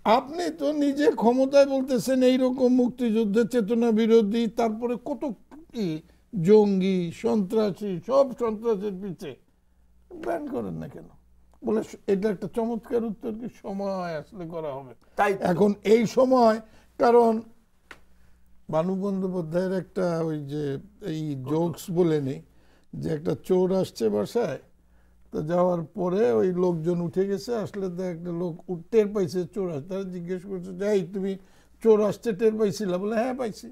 আপনি তো নিজে ক্ষমতায় বলতেছেন এইরকম মুক্তিযুদ্ধের চেতনা বিরোধী, তারপরে কত কি জঙ্গি সন্ত্রাসী, সব সন্ত্রাসের পিছে ব্যান করেন না কেন? বলে এটা একটা চমৎকার উত্তর, কি সময় আসলে করা হবে। তাই এখন এই সময়, কারণ বানু বন্দ্যোপাধ্যায়ের একটা ওই যে এই জোকস বলে নেই, যে একটা চোর আসছে বাসায়, তো যাওয়ার পরে ওই লোকজন উঠে গেছে, আসলে তো একটা লোক টের পাইছে চোর আসছে, তারা জিজ্ঞেস করছে যে এই তুমি চোর আসছে টের পাইছিলা? বলে হ্যাঁ পাইছি।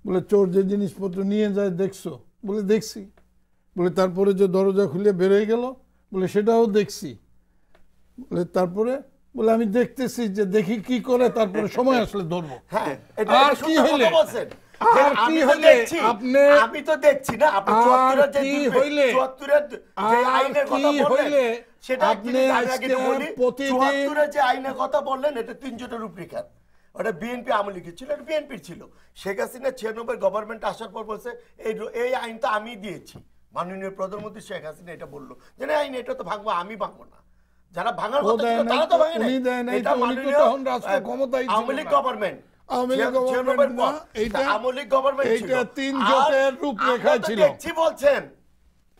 বলে চোর যে জিনিসপত্র নিয়ে যায় দেখছো? বলে দেখছি। বলে তারপরে যে দরজা খুলে বেরোয় গেল? বলে সেটাও দেখছি। বলে তারপরে? বলে আমি দেখতেছি যে দেখি কি করে, তারপরে সময় আসলে ধরবো। হ্যাঁ, আর কি হইলে? আর কি হইলে? আপনি আমি তো দেখছি না, আপনি 74 যে 74 যে আইনের কথা বললেন সেটা আপনি আজকে প্রতিদিন 74 যে আইনের কথা বললেন, এটা 3 জোটের রূপরেখা। ওটা বিএনপি আওয়ামী লীগের ছিল, এটা বিএনপির ছিল। শেখ হাসিনা 96 গভর্নমেন্ট আসার পর বলছে এই আইন তো আমি দিয়েছি। মাননীয় প্রধানমন্ত্রী শেখ হাসিনা এটা বললো যে না, আইন এটা তো ভাঙবো, আমি ভাঙবো না। যারা ভাঙার কথা ছিল তারা তো ভাঙে নাই। এটা মাননীয় আওয়ামী লীগ গভর্নমেন্ট, বলছেন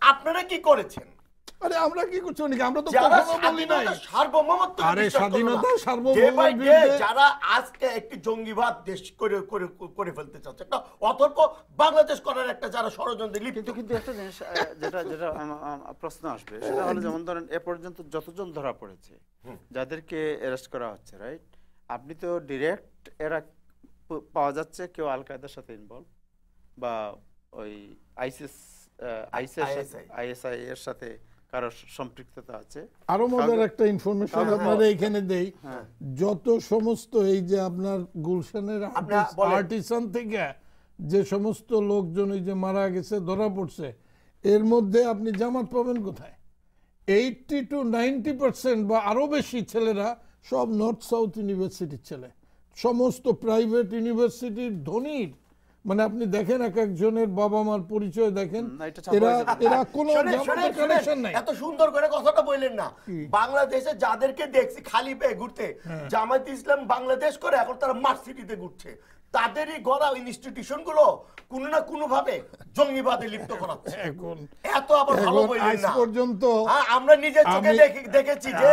আপনারা কি করেছেন? আরে আমরা কি করছি? আমরা তো যারা কখনো বলি নাই সার্বভৌমত্ব, আরে স্বাধীনতা সার্বভৌমত্ব, যারা আজকে একটি জঙ্গিবাদ দেশ করে ফেলতে চাচ্ছে, একটা অতর্ক বাংলাদেশ করার একটা যারা ষড়যন্ত্রে লিপ্ত। কিন্তু একটা জিনিস যেটা প্রশ্ন আসবে, সেটা হলো যেমন ধরেন এ পর্যন্ত যতজন ধরা পড়েছে, যাদেরকে অ্যারেস্ট করা হচ্ছে, রাইট, আপনি তো ডিরেক্ট এরা পাওয়া যাচ্ছে কেউ আল কায়দার সাথে ইনভলভ বা ওই আইএসআই এর সাথে কারো সম্পৃক্ততা আছে। আরো মজার একটা ইনফরমেশন আপনারা এখানে দেই, যত সমস্ত এই যে আপনার গুলশানের আর্টিসান থেকে যে সমস্ত লোকজন এই যে মারা গেছে ধরা পড়ছে, এর মধ্যে আপনি জামাত পাবেন কোথায়? 80 to 90% বা আরো বেশি ছেলেরা সব নর্থ সাউথ ইউনিভার্সিটির ছেলে, সমস্ত প্রাইভেট ইউনিভার্সিটির ধনীর। মানে আপনি দেখেন এক একজনের বাবা মার পরিচয় দেখেন, এরা কোনো কানেকশন নাই। এত সুন্দর করে কথাটা বললেন না। বাংলাদেশে যাদেরকে দেখছি খালি পেয়ে ঘুরতে, জামায়াত ইসলাম বাংলাদেশ করে, এখন তারা মার্সিটিতে ঘুরছে। তাদেরই গড়া ইনস্টিটিউশন গুলো কোনো না কোনো ভাবে জঙ্গিবাদে লিপ্ত করাচ্ছে। এত আবার ভালো বললেন না পর্যন্ত। আমরা নিজের চোখে দেখেছি যে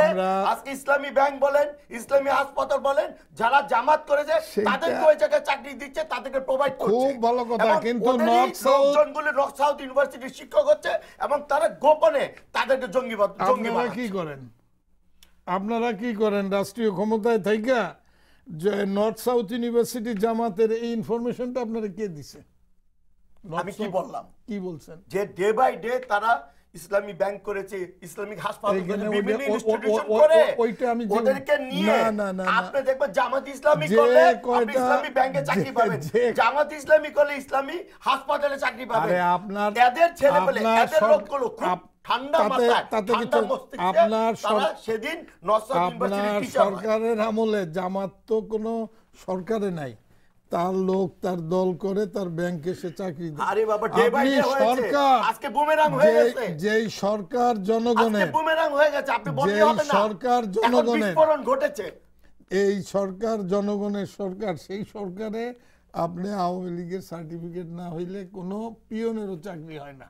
আজকে ইসলামী ব্যাংক বলেন, ইসলামী হাসপাতাল বলেন, যারা জামাত করেছে তাদেরকে ওই জায়গায় চাকরি দিচ্ছে, তাদেরকে প্রোভাইড করছে। খুব ভালো কথা। কিন্তু নর্থ সাউথ ইউনিভার্সিটির শিক্ষক হচ্ছে এবং তারা গোপনে তাদেরকে জঙ্গিবাদ। আপনারা কি করেন? আপনারা কি করেন রাষ্ট্রীয় ক্ষমতায় থাইকা? যে নর্থ সাউথ ইউনিভার্সিটি জামাতের এই ইনফরমেশনটা আপনারা কে দিছে? আমি কি বললাম? কি বলছেন? যে ডে বাই ডে তারা ইসলামী ব্যাংক করেছে, ইসলামিক হাসপাতাল করেছে, বিভিন্ন ইনস্টিটিউশন করে, ওইটা আমি ওদেরকে নিয়ে আপনি দেখবেন জামাত ইসলামী করলে আপনি ইসলামী ব্যাংকে চাকরি পাবেন, জামাত ইসলামী করলে ইসলামী হাসপাতালে চাকরি পাবেন। আরে আপনার এদের ছেলেপেলে, এদের লোকগুলো খুব ঠান্ডা মাথায়, ঠান্ডা মস্তিষ্কে তারা সেদিন নর্থ সাউথ ইউনিভার্সিটির টিচার। সরকারের আমলে জামাত তো কোনো সরকারে নাই, তার লোক তার দল করে, তার ব্যাংকে সে চাকরি দেয়। আরে বাবা, ডে বাই ডে হয়েছে, আজকে বুমেরাং হয়ে গেছে। যেই সরকার জনগণের, আজকে বুমেরাং হয়ে গেছে, আপনি বলতে হবে না। সরকার জনগণের, বিস্ফোরণ ঘটেছে। এই সরকার জনগণের সরকার, সেই সরকারে আপনি আওয়ামী লীগের সার্টিফিকেট না হইলে কোনো পিয়নেরও চাকরি হয় না।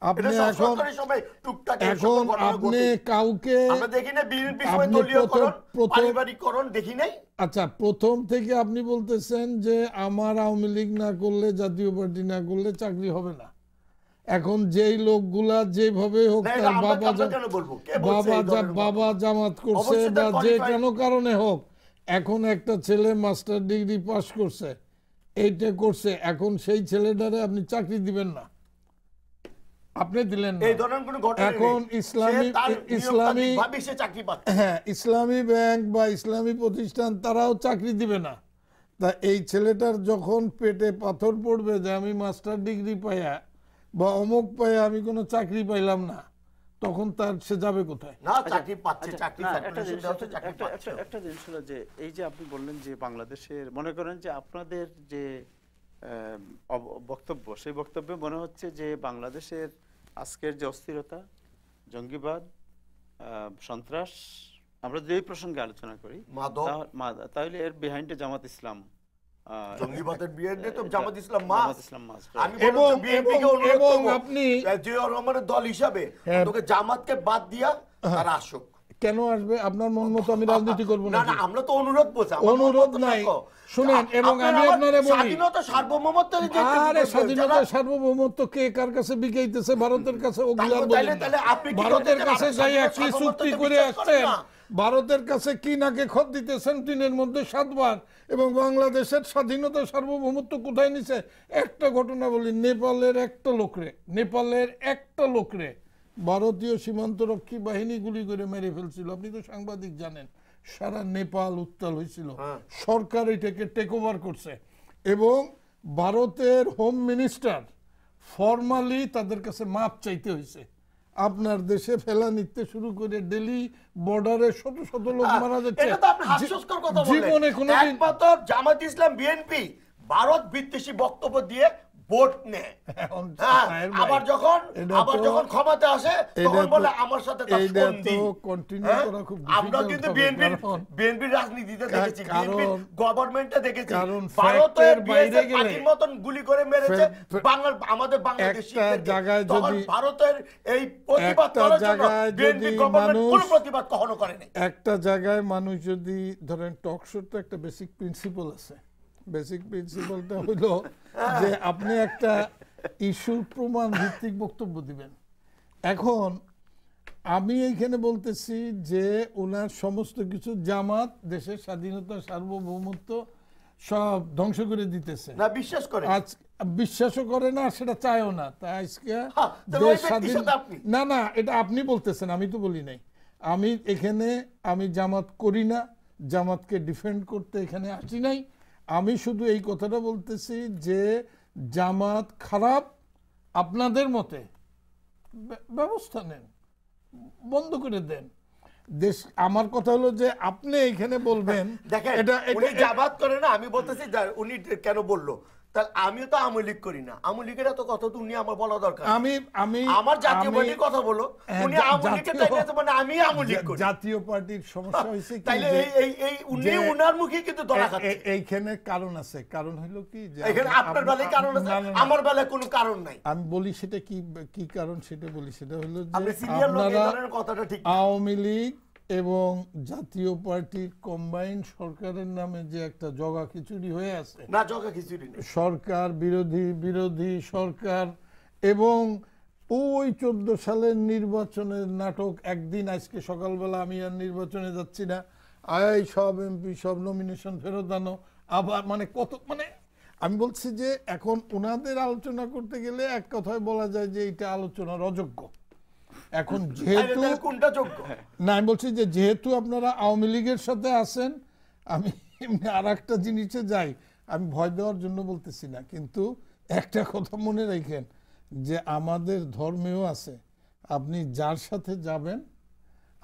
আপনি এখন আপনি কাউকে দেখি নাই। আচ্ছা, প্রথম থেকে আপনি বলতেছেন যে আমার আওয়ামী লীগ না করলে, জাতীয় পার্টি না করলে চাকরি হবে না। এখন যেই লোকগুলা যেভাবে হোক, তার বাবা জামাত করছে বা যে কোনো কারণে হোক, এখন একটা ছেলে মাস্টার ডিগ্রি পাস করছে, এইটা করছে, এখন সেই ছেলেটারে আপনি চাকরি দিবেন না, আপনি দিলেন না। এখন ইসলামী ব্যাংক বা ইসলামী প্রতিষ্ঠান তারাও চাকরি দিবে না। তা এই ছেলেটার যখন পেটে পাথর পড়বে যে আমি মাস্টার ডিগ্রি পাইয়া বা অমুক পাইয়া আমি কোনো চাকরি পাইলাম না, তখন তার সে যাবে কোথায়? একটা জিনিস হলো যে এই যে আপনি বললেন যে বাংলাদেশের, মনে করেন যে আপনাদের যে বক্তব্য, সেই বক্তব্যে মনে হচ্ছে যে বাংলাদেশের আজকের যে অস্থিরতা, জঙ্গিবাদ, সন্ত্রাস, আমরা যেই প্রসঙ্গে আলোচনা করি, তাহলে এর বিহাইন্ডে জামাত ইসলাম, জঙ্গিবাদের বিরুদ্ধে তো জামাত ইসলাম মাস। আমি এবং বিএনপিকে অনুরোধ করব আপনি জিয়া রহমানের দল হিসাবে তোকে জামাতকে বাদ দিয়া তারা আসুক। কেন আসবে? আপনার মন মতো আমি রাজনীতি করব না। না, আমরা তো অনুরোধ বলছি, অনুরোধ নাই, শুনেন। এবং আমি আপনারে বলি, স্বাধীনতা সার্বভৌমত্ব, আরে স্বাধীনতা সার্বভৌমত্ব কে কার কাছে বিকাইতেছে? ভারতের কাছে। ওগুলার বলেন না, ভারতের কাছে যাই একই চুক্তি করে আসছেন, ভারতের কাছে কি নাকে খত দিতেছেন 3 মধ্যে 7 বার। এবং বাংলাদেশের স্বাধীনতা সার্বভৌমত্ব কোথায় নিছে? একটা ঘটনা বলি, নেপালের একটা লোকরে ভারতীয় সীমান্তরক্ষী বাহিনী গুলি করে মেরে ফেলছিল। আপনি তো সাংবাদিক, জানেন, সারা নেপাল উত্তাল হয়েছিল। সরকার এটাকে টেক ওভার করছে এবং ভারতের হোম মিনিস্টার ফর্মালি তাদের কাছে মাপ চাইতে হয়েছে। আপনার দেশে ফেলা নিতে শুরু করে ডেলি বর্ডারে শত শত লোক মারা যাচ্ছে। এটা তো আপনি হাস্যকর কথা বলেন। জীবনে কোনোদিন একমাত্র জামাত ইসলাম বিএনপি ভারত বিদ্বেষী বক্তব্য দিয়ে ভোট নেয়, আবার যখন ক্ষমতা আসে তখন বলে আমার সাথে তার সন্ধি। আমরা কিন্তু বিএনপির রাজনীতিতে দেখেছি, বিএনপির গভর্নমেন্টে দেখেছি, ভারতের বিএসএফ পার্টির মতন গুলি করে মেরেছে আমাদের বাংলাদেশী জায়গায়। যদি ভারতের এই প্রতিবাদ করার জন্য বিএনপি গভর্নমেন্ট কোনো প্রতিবাদ কখনো করেনি। একটা জায়গায় মানুষ যদি ধরেন, টক শোর তো একটা বেসিক প্রিন্সিপাল আছে। বেসিক প্রিন্সিপালটা হলো যে আপনি একটা ইস্যু প্রমাণ ভিত্তিক বক্তব্য দিবেন। এখন আমি এইখানে বলতেছি যে ওনার সমস্ত কিছু জামাত দেশের স্বাধীনতা সার্বভৌমত্ব সব ধ্বংস করে দিতেছে না, বিশ্বাস করে আজ বিশ্বাসও করে না, সেটা চায়ও না। তাই আজকে দেশ স্বাধীন না, এটা আপনি বলতেছেন, আমি তো বলি নাই। আমি জামাত করি না, জামাতকে ডিফেন্ড করতে এখানে আসি নাই। আমি শুধু এই কথাটা বলতেছি যে জামাত খারাপ, আপনাদের মতে ব্যবস্থা নেন, বন্ধ করে দেন দেশ। আমার কথা হলো যে আপনি এখানে বলবেন দেখেন উনি জামাত করে না, আমি বলতেছি উনি কেন বললো, তাহলে আমিও তো আওয়ামী লীগ করি না। আওয়ামী লীগের এত কথা তো উনি আমার বলা দরকার। আমার জাতীয় পার্টির কথা বলো, উনি আওয়ামী লীগের টাইটেল মানে আমি আওয়ামী লীগ করি। জাতীয় পার্টির সমস্যা হইছে কি, তাইলে এই উনি উনার মুখে কিন্তু ধরা খাচ্ছে। এইখানে কারণ আছে। কারণ হলো কি যে এখানে আপনার বেলায় কারণ আছে, আমার বেলায় কোনো কারণ নাই। আমি বলি সেটা কি কারণ, সেটা বলি। সেটা হলো যে আপনারা কথাটা ঠিক, আওয়ামী লীগ এবং জাতীয় পার্টির কম্বাইন্ড সরকারের নামে যে একটা জগা খিচুড়ি হয়ে আছে, না জগা খিচুড়ি না, সরকার বিরোধী সরকার, এবং ওই 14 সালের নির্বাচনের নাটক। একদিন আজকে সকালবেলা আমি আর নির্বাচনে যাচ্ছি না, সব এমপি সব নমিনেশন ফেরত আনো, আবার মানে কত, মানে আমি বলছি যে এখন ওনাদের আলোচনা করতে গেলে এক কথায় বলা যায় যে এটা আলোচনার অযোগ্য। এখন যেহেতু না, আমি বলছি যে যেহেতু আপনারা আওয়ামী লীগের সাথে আছেন, আমি আর একটা জিনিসে যাই, আমি ভয় দেওয়ার জন্য বলতেছি না, কিন্তু একটা কথা মনে রাখেন যে আমাদের ধর্মেও আছে, আপনি যার সাথে যাবেন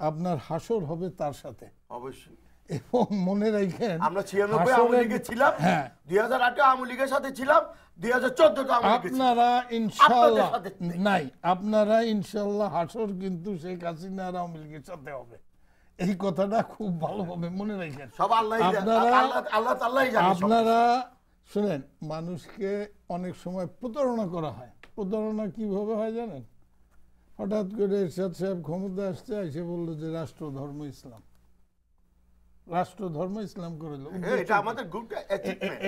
আপনার হাসর হবে তার সাথে, অবশ্যই। এবং মনে রাখেন আমরা 96 আওয়ামী লীগে ছিলাম, 2008 আওয়ামী লীগের সাথে ছিলাম, 2014 আপনারা ইনশাআল্লাহ নাই, আপনারা ইনশাআল্লাহ হাসর কিন্তু শেখ হাসিনা আর আওয়ামী লীগের সাথে হবে। এই কথাটা খুব ভালোভাবে মনে রাখেন। আপনারা শুনেন, মানুষকে অনেক সময় প্রতারণা করা হয়। প্রতারণা কিভাবে হয় জানেন? হঠাৎ করে এরশাদ সাহেব ক্ষমতা আসছে, এসে বললো যে রাষ্ট্রধর্ম ইসলাম, রাষ্ট্রধর্ম ইসলাম করে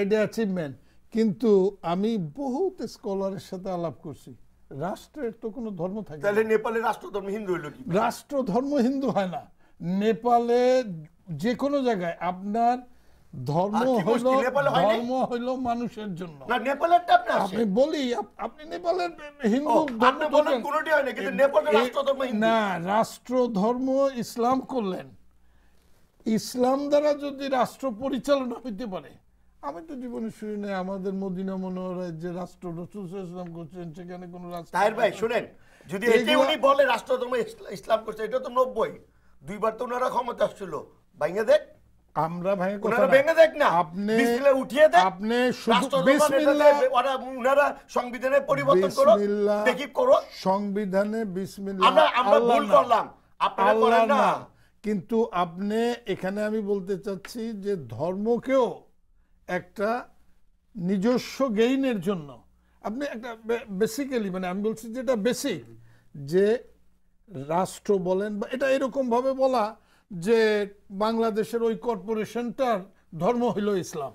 এটা অ্যাচিভমেন্ট। কিন্তু আমি বহুত স্কলারের সাথে আলাপ করছি, রাষ্ট্রের তো কোনো ধর্ম থাকে। তাহলে নেপালে রাষ্ট্রধর্ম হিন্দু হইল কি? রাষ্ট্রধর্ম হিন্দু হয় না। নেপালে যে কোনো জায়গায় আপনার ধর্ম হইলো মানুষের জন্য। আপনি বলি আপনি নেপালের হিন্দু না, রাষ্ট্রধর্ম ইসলাম করলেন। ইসলাম দ্বারা যদি রাষ্ট্র পরিচালনা হইতে পারে, আমি তো জীবনে শুনি না আমাদের মদিনা মনোহরায় যে রাষ্ট্র রাসূল সাল্লাল্লাহু আলাইহি ওয়াসাল্লাম করছেন সেখানে কোন রাষ্ট্র। তাহের ভাই শুনেন, যদি এটাই উনি বলে রাষ্ট্রধর্ম ইসলাম করছে, এটা তো 90 দুইবার তো ওনারা ক্ষমতা আসছিল, ভাঙে দেখ আমরা ভাই ওনারা ভেঙে দেখ না, আপনি বিসমিল্লাহ উঠিয়ে দেখ, আপনি শুধু রাষ্ট্রধর্ম বিসমিল্লাহ এটাতে ওনারা সংবিধানে পরিবর্তন করো, বিসমিল্লাহ দেখি করো। সংবিধানে বিসমিল্লাহ আমরা ভুল করলাম, আপনারা করেন না। কিন্তু আপনি এখানে আমি বলতে চাচ্ছি যে ধর্মকেও একটা নিজস্ব গেইনের জন্য আপনি একটা বেসিক্যালি মানে আমি বলছি যেটা বেসিক যে রাষ্ট্র বলেন বা এটা এরকম ভাবে বলা যে বাংলাদেশের ওই কর্পোরেশনটার ধর্ম হইল ইসলাম।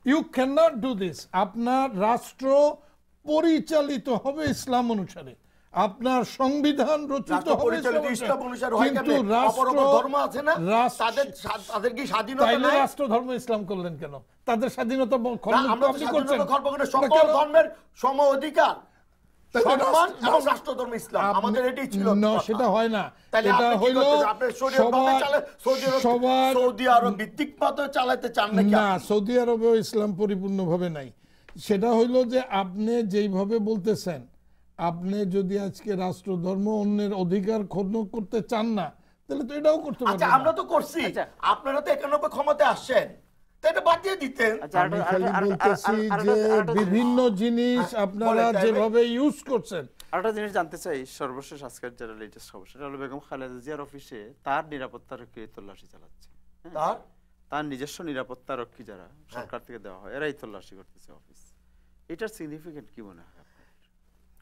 You can not do this. আপনার রাষ্ট্র পরিচালিত হবে ইসলাম অনুসারে, আপনার সংবিধান রচিত হবে ইসলাম অনুসারে, কিন্তু ধর্ম আছে না, তাদের কি স্বাধীনতা নাই? রাষ্ট্র ধর্ম ইসলাম করলেন কেন? তাদের স্বাধীনতা সকল ধর্মের সম অধিকার, সম্মান এবং রাষ্ট্রধর্ম ইসলাম, আমাদের এটাই ছিল। সেটা হয় না, এটা হইল সৌদি আরব ভিত্তিক পথে চালাতে চান না। সৌদি আরবেও ইসলাম পরিপূর্ণভাবে নাই। সেটা হইল যে আপনি যেইভাবে বলতেছেন, আপনি যদি আজকে রাষ্ট্রধর্ম অন্যের অধিকার খর্ব করতে চান না, তাহলে তো এটাও করতে পারবেন। আমরা তো করছি, আপনারা তো 91 ক্ষমতায় আসছেন, এটা বাতিয়ে দিতেন। আমি খালি বলতেছি যে বিভিন্ন জিনিস আপনারা যেভাবে ইউজ করছেন। আরেকটা জিনিস জানতে চাই, সর্বশেষ আজকের যারা লেটেস্ট খবর, সেটা হলো বেগম খালেদা জিয়ার অফিসে তার নিরাপত্তারক্ষী তল্লাশি চালাচ্ছে। তার নিজস্ব নিরাপত্তারক্ষী যারা সরকার থেকে দেওয়া হয়, এরাই তল্লাশি করতেছে অফিস। এটার সিগনিফিকেন্ট কি মনে হয়?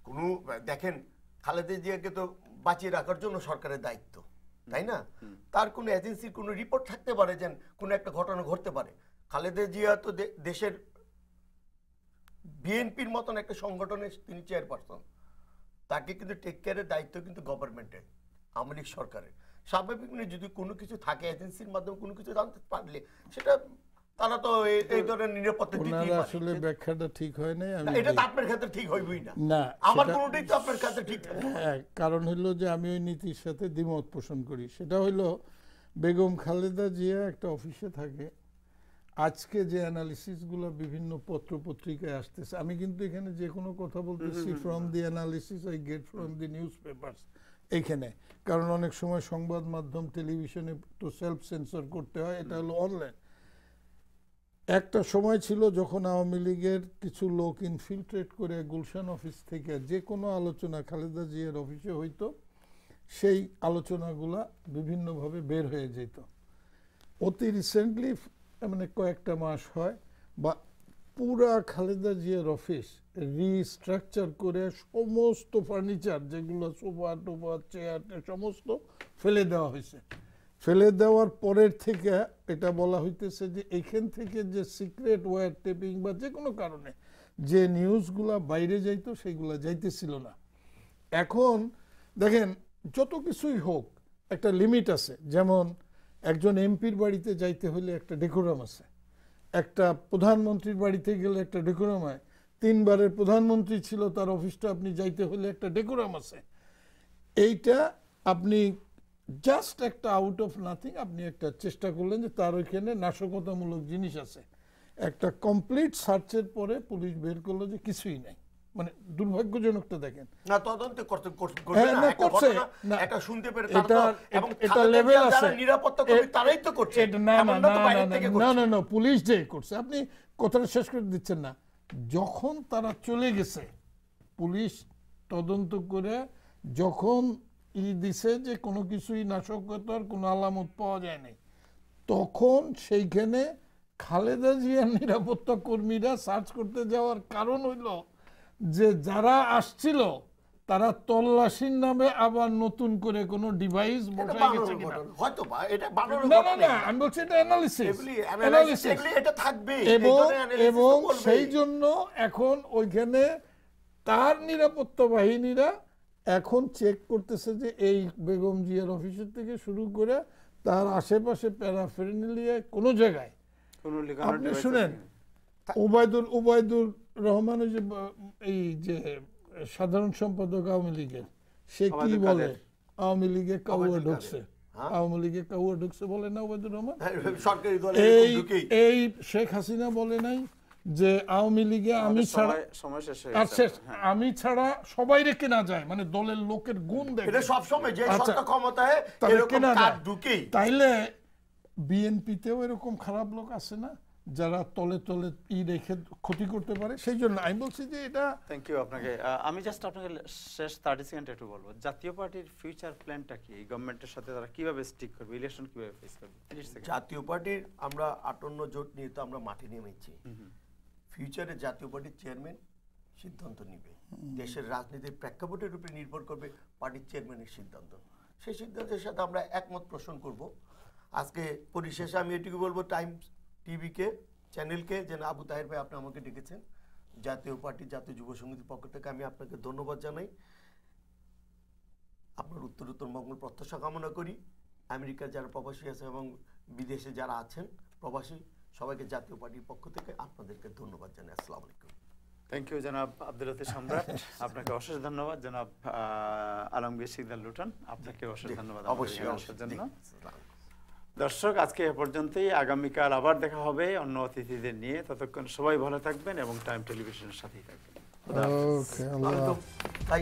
কোন দেখেন, খালেদা জিয়াকে তো বাঁচিয়ে রাখার জন্য সরকারের দায়িত্ব, তাই না? তার কোন এজেন্সির কোন রিপোর্ট থাকতে পারে যে কোন একটা ঘটনা ঘটতে পারে। খালেদা জিয়া তো দেশের বিএনপির মতন একটা সংগঠনের তিনি চেয়ারপারসন, তাকে কিন্তু টেক কেয়ারের দায়িত্ব কিন্তু গভর্নমেন্টের, আওয়ামী লীগ সরকারের। স্বাভাবিক যদি কোনো কিছু থাকে এজেন্সির মাধ্যমে কোনো কিছু জানতে পারলে সেটা তারা তো এই ধরনের নিরাপত্তা দিতেই পারে। আসলে ব্যাখ্যাটা ঠিক হয় নাই। এটা তো আপনার ক্ষেত্রে ঠিক হইবই না, আমার কোনটাই তো আপনার ক্ষেত্রে ঠিক থাকবে। কারণ হলো যে আমি ওই নীতির সাথে দ্বিমত পোষণ করি। সেটা হলো বেগম খালেদা জিয়া একটা অফিসে থাকে, আজকে যে অ্যানালিসিসগুলো বিভিন্ন পত্র পত্রিকায় আসতেছে, আমি কিন্তু এখানে যে কোনো কথা বলতেছি from the analysis I get from the news papers এইখানে। কারণ অনেক সময় সংবাদ মাধ্যম টেলিভিশনে তো সেলফ সেন্সর করতে হয়, এটা হলো অনলাইন। একটা সময় ছিল যখন আওয়ামী লীগের কিছু লোক ইনফিলট্রেট করে গুলশান অফিস থেকে যে কোনো আলোচনা খালেদা জিয়ার অফিসে হইতো, সেই আলোচনাগুলা বিভিন্নভাবে বের হয়ে যেত। অতি রিসেন্টলি মানে কয়েকটা মাস হয় বা পুরা খালেদা জিয়ার অফিস রিস্ট্রাকচার করে সমস্ত ফার্নিচার যেগুলো সোফা টোফা চেয়ার সমস্ত ফেলে দেওয়া হয়েছে। ফেলে দেওয়ার পরের থেকে এটা বলা হইতেছে যে এখান থেকে যে সিক্রেট ওয়্যার টেপিং বা যে কোনো কারণে যে নিউজগুলা বাইরে যাইতো সেগুলা যাইতেছিল না। এখন দেখেন, যত কিছুই হোক একটা লিমিট আছে। যেমন একজন এমপির বাড়িতে যাইতে হলে একটা ডেকোরাম আছে, একটা প্রধানমন্ত্রীর বাড়িতে গেলে একটা ডেকোরাম হয়, 3 বারের প্রধানমন্ত্রী ছিল তার অফিসটা আপনি যাইতে হলে একটা ডেকোরাম আছে। এইটা আপনি জাস্ট একটা আউট অফ নাথিং আপনি একটা চেষ্টা করলেন যে তার ওইখানে নাশকতামূলক জিনিস আছে, একটা কমপ্লিট সার্চের পরে পুলিশ বের করলো যে কিছুই নাই। মানে দুর্ভাগ্যজনকটা দেখেন না, তদন্ত করতে করছে না, এটা শুনতে পেরে এবং এটা লেভেল আছে, নিরাপত্তা কর্মী তারাই তো করছে। না পুলিশ যে করছে, আপনি কথাটা শেষ করে দিচ্ছেন না। যখন তারা চলে গেছে, পুলিশ তদন্ত করে যখন দিছে যে কোনো কিছুই নাশকতার কোনো আলামত পাওয়া যায় নাই, তখন সেইখানে খালেদা জিয়ার নিরাপত্তা কর্মীরা সার্চ করতে যাওয়ার কারণ হইল যে যারা আসছিল তারা তল্লাশির নামে আবার নতুন করে কোনো ডিভাইস বসাই গেছে কিনা। হয়তো এটা বানানো না আমি বলছি এটা অ্যানালিসিস এটা থাকবে। এবং সেই জন্য এখন ওইখানে তার নিরাপত্তা বাহিনীরা এখন চেক করতেছে যে এই বেগম জিয়ার অফিসের থেকে শুরু করে তার আশেপাশে প্যারাফেরানালিয়া কোনো জায়গায় আপনি শুনেন ওবায়দুর রহমান এই যে সাধারণ সম্পাদক আওয়ামী লীগের, সে কি বলে আওয়ামী লীগে কাউয়া ঢুকছে, আওয়ামী লীগে কাউয়া ঢুকছে বলে না ওবায়দুর রহমান? এই শেখ হাসিনা বলে নাই যে আওয়ামী লীগে আমি ছাড়া সবাই রেখে না যায়, মানে দলের লোকের গুণ দেখে সবসময় যে সরকার ক্ষমতায় এরকম কাজ ঢুকেই। তাইলে বিএনপিতেও এরকম খারাপ লোক আছে না যারা তলে তলে রেখে ক্ষতি করতে পারে? সেই জন্য আমি বলছি যে এটা। থ্যাংক ইউ আপনাকে। আমি জাস্ট আপনাকে শেষ 30 সেকেন্ড একটু বলবো, জাতীয় পার্টির ফিউচার প্ল্যানটা কি? এই গভর্নমেন্টের সাথে তারা কিভাবে স্টিক করবে, ইলেকশন কিভাবে ফেস করবে? 30 সেকেন্ড। জাতীয় পার্টির আমরা 58 জোট নিয়ে তো আমরা মাঠে নেমেছি। ফিউচারে জাতীয় পার্টির চেয়ারম্যান সিদ্ধান্ত নিবে, দেশের রাজনীতির প্রেক্ষাপটের উপরে নির্ভর করবে পার্টির চেয়ারম্যানের সিদ্ধান্ত। সেই সিদ্ধান্তের সাথে আমরা একমত পোষণ করব। আজকে পরিশেষে আমি এটুকু বলবো টাইমস টিভিকে, চ্যানেলকে, যে আবু তাহের ভাই আপনি আমাকে ডেকেছেন, জাতীয় পার্টি জাতীয় যুব সমিতির পক্ষ থেকে আমি আপনাকে ধন্যবাদ জানাই। আপনার উত্তরোত্তর মঙ্গল প্রত্যাশা কামনা করি। আমেরিকার যারা প্রবাসী আছে এবং বিদেশে যারা আছেন প্রবাসী, সবাইকে জাতীয় পার্টির পক্ষ থেকে আপনাদেরকে ধন্যবাদ জানাই। আসসালামু আলাইকুম। থ্যাংক ইউ জনাব আব্দুল লতিফ সম্রাট, আপনাকে অশেষ ধন্যবাদ। জনাব আলমগীর সিকদার লুটন, আপনাকে অশেষ ধন্যবাদ অবশ্যই আসার জন্য। দর্শক, আজকে এ পর্যন্তই। আগামীকাল আবার দেখা হবে অন্য অতিথিদের নিয়ে। ততক্ষণ সবাই ভালো থাকবেন এবং টাইম টেলিভিশনের সাথেই থাকবেন। ওকে, আল্লাহ। তাই